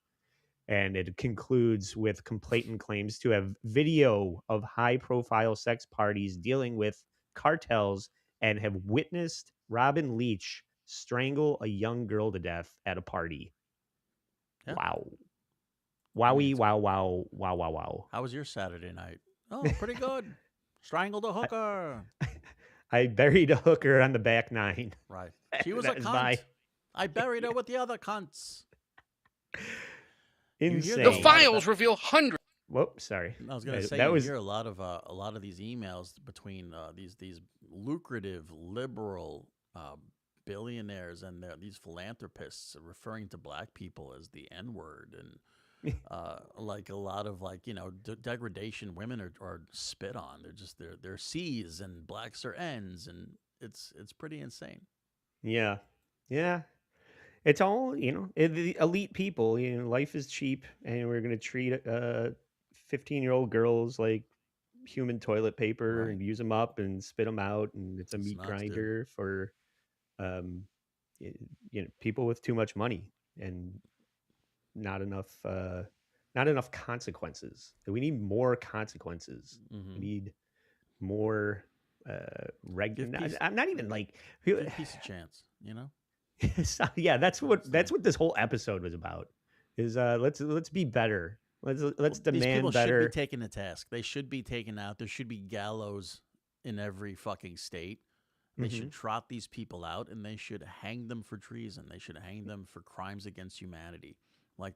And it concludes with complainant claims to have video of high-profile sex parties dealing with cartels and have witnessed Robin Leach strangle a young girl to death at a party. Yeah. Wow. Wowie, wow. How was your Saturday night? Oh, pretty good. Strangled a hooker. I buried a hooker on the back nine. Right. She was a cunt. I buried her with the other cunts. Insane. The files reveal hundreds. Whoops, sorry. I was going to say that you was hear a lot of these emails between these lucrative liberal billionaires and these philanthropists referring to black people as the N word and like a lot of degradation. Women are spit on. They're C's and blacks are N's, and it's pretty insane. Yeah. It's all, the elite people, life is cheap and we're going to treat 15-year-old girls like human toilet paper Right. and use them up and spit them out. And it's a It's meat nuts, grinder for, people with too much money and not enough consequences. We need more consequences. We need more I'm not even like Give peace a chance, yeah, that's what this whole episode was about. Is let's be better. Let's demand these people better. should be taken to task. They should be taken out. There should be gallows in every fucking state. They should trot these people out, and they should hang them for treason. They should hang them for crimes against humanity.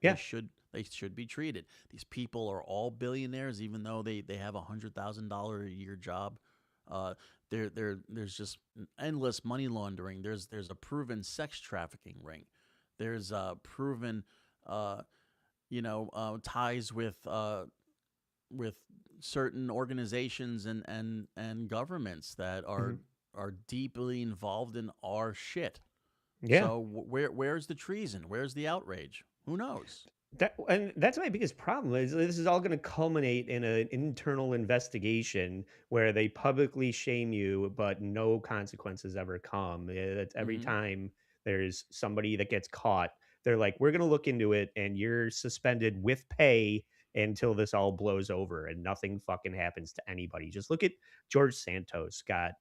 They should be treated. These people are all billionaires, even though they have $100,000 a year job. There's just endless money laundering. There's a proven sex trafficking ring. There's proven ties with certain organizations and governments that are deeply involved in our shit. Yeah. So where's the treason? Where's the outrage? Who knows? And that's my biggest problem is this is all going to culminate in an internal investigation where they publicly shame you, but no consequences ever come. That's every time there's somebody that gets caught, they're like, we're going to look into it and you're suspended with pay until this all blows over and nothing fucking happens to anybody. Just look at George Santos, Scott.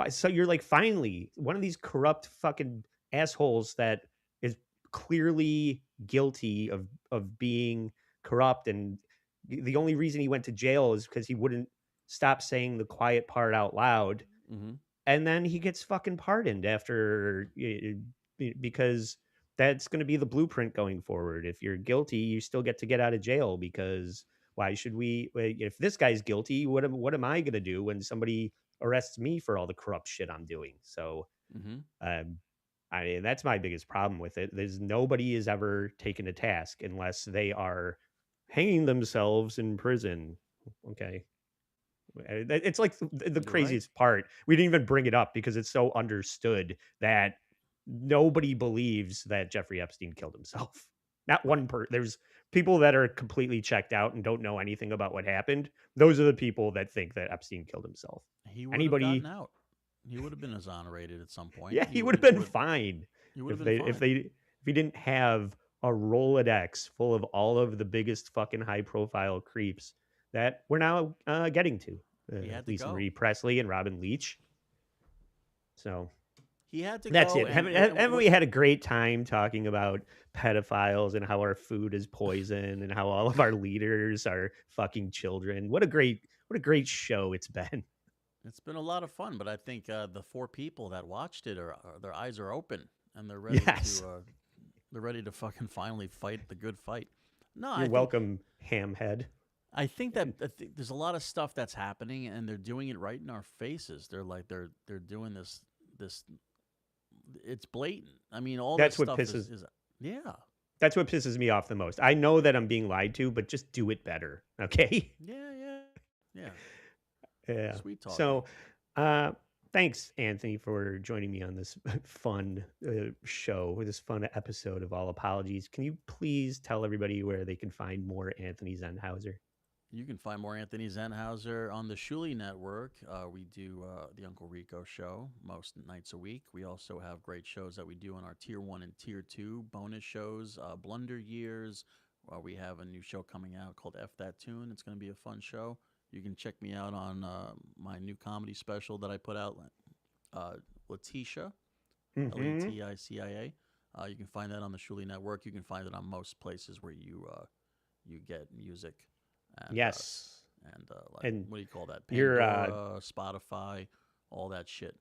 So you're like, finally, one of these corrupt fucking assholes that is clearly guilty of being corrupt, and the only reason he went to jail is because he wouldn't stop saying the quiet part out loud, and then he gets fucking pardoned after, because that's going to be the blueprint going forward. If you're guilty, you still get to get out of jail, because why should we, if this guy's guilty, what am I going to do when somebody arrests me for all the corrupt shit I'm doing? So I mean, that's my biggest problem with it. There's nobody is ever taken to task unless they are hanging themselves in prison. Okay. It's like the craziest part. We didn't even bring it up because it's so understood that nobody believes that Jeffrey Epstein killed himself. Not one person. There's people that are completely checked out and don't know anything about what happened. Those are the people that think that Epstein killed himself. He would have gotten out. He would have been exonerated at some point. Yeah, he would have been fine. If he didn't have a Rolodex full of all of the biggest fucking high profile creeps that we're now getting to. Lisa Marie Presley and Robin Leach. So he had to that's go. It. Haven't we had a great time talking about pedophiles and how our food is poison and how all of our leaders are fucking children? What a great show it's been. It's been a lot of fun, but I think the four people that watched it their eyes are open and they're ready to fucking finally fight the good fight. No, you're welcome, hamhead. I think that there's a lot of stuff that's happening, and they're doing it right in our faces. They're doing this. It's blatant. I mean, all that's this what stuff pisses. That's what pisses me off the most. I know that I'm being lied to, but just do it better, okay? Yeah. Sweet talk. So, thanks, Anthony, for joining me on this fun show, this fun episode of All Apologies. Can you please tell everybody where they can find more Anthony Zenhauser? You can find more Anthony Zenhauser on the Shuli Network. We do the Uncle Rico Show most nights a week. We also have great shows that we do on our Tier 1 and Tier 2 bonus shows, Blunder Years. We have a new show coming out called F That Tune. It's going to be a fun show. You can check me out on my new comedy special that I put out, Leticia, Leticia. You can find that on the Shuli Network. You can find it on most places where you get music. And, yes. And what do you call that? Pandora, Spotify, all that shit.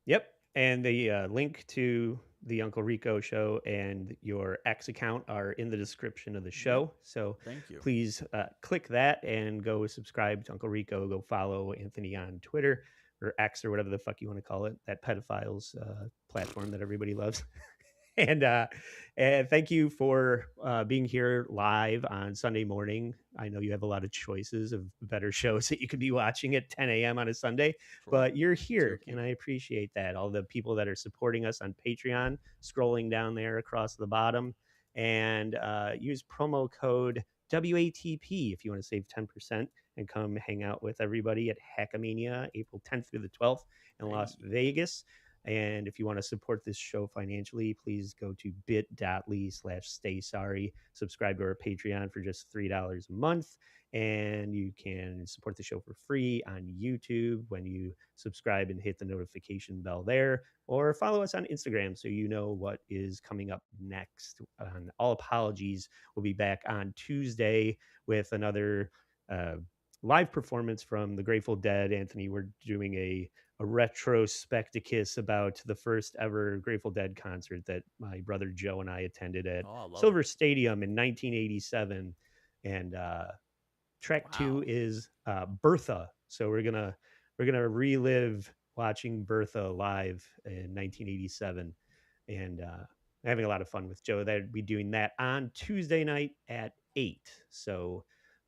Yep. And the link to the Uncle Rico Show and your X account are in the description of the show. So Thank you. please click that and go subscribe to Uncle Rico. Go follow Anthony on Twitter or X or whatever the fuck you want to call it, that pedophiles platform that everybody loves. And thank you for being here live on Sunday morning. I know you have a lot of choices of better shows that you could be watching at 10 a.m. on a Sunday, but you're here, and I appreciate that. All the people that are supporting us on Patreon, scrolling down there across the bottom, and use promo code WATP if you want to save 10% and come hang out with everybody at Hackamania April 10th through the 12th in Las Vegas. And if you want to support this show financially, please go to bit.ly/staysorry. Subscribe to our Patreon for just $3 a month. And you can support the show for free on YouTube when you subscribe and hit the notification bell there. Or follow us on Instagram so you know what is coming up next. All Apologies will be back on Tuesday with another live performance from the Grateful Dead. Anthony, we're doing a retrospecticus about the first ever Grateful Dead concert that my brother Joe and I attended at Silver Stadium in 1987. And track 2 is Bertha. So we're gonna relive watching Bertha live in 1987, and having a lot of fun with Joe. That'd be doing that on Tuesday night at 8. So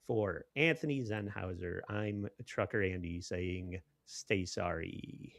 for Anthony Zenhauser, I'm Trucker Andy saying stay sorry.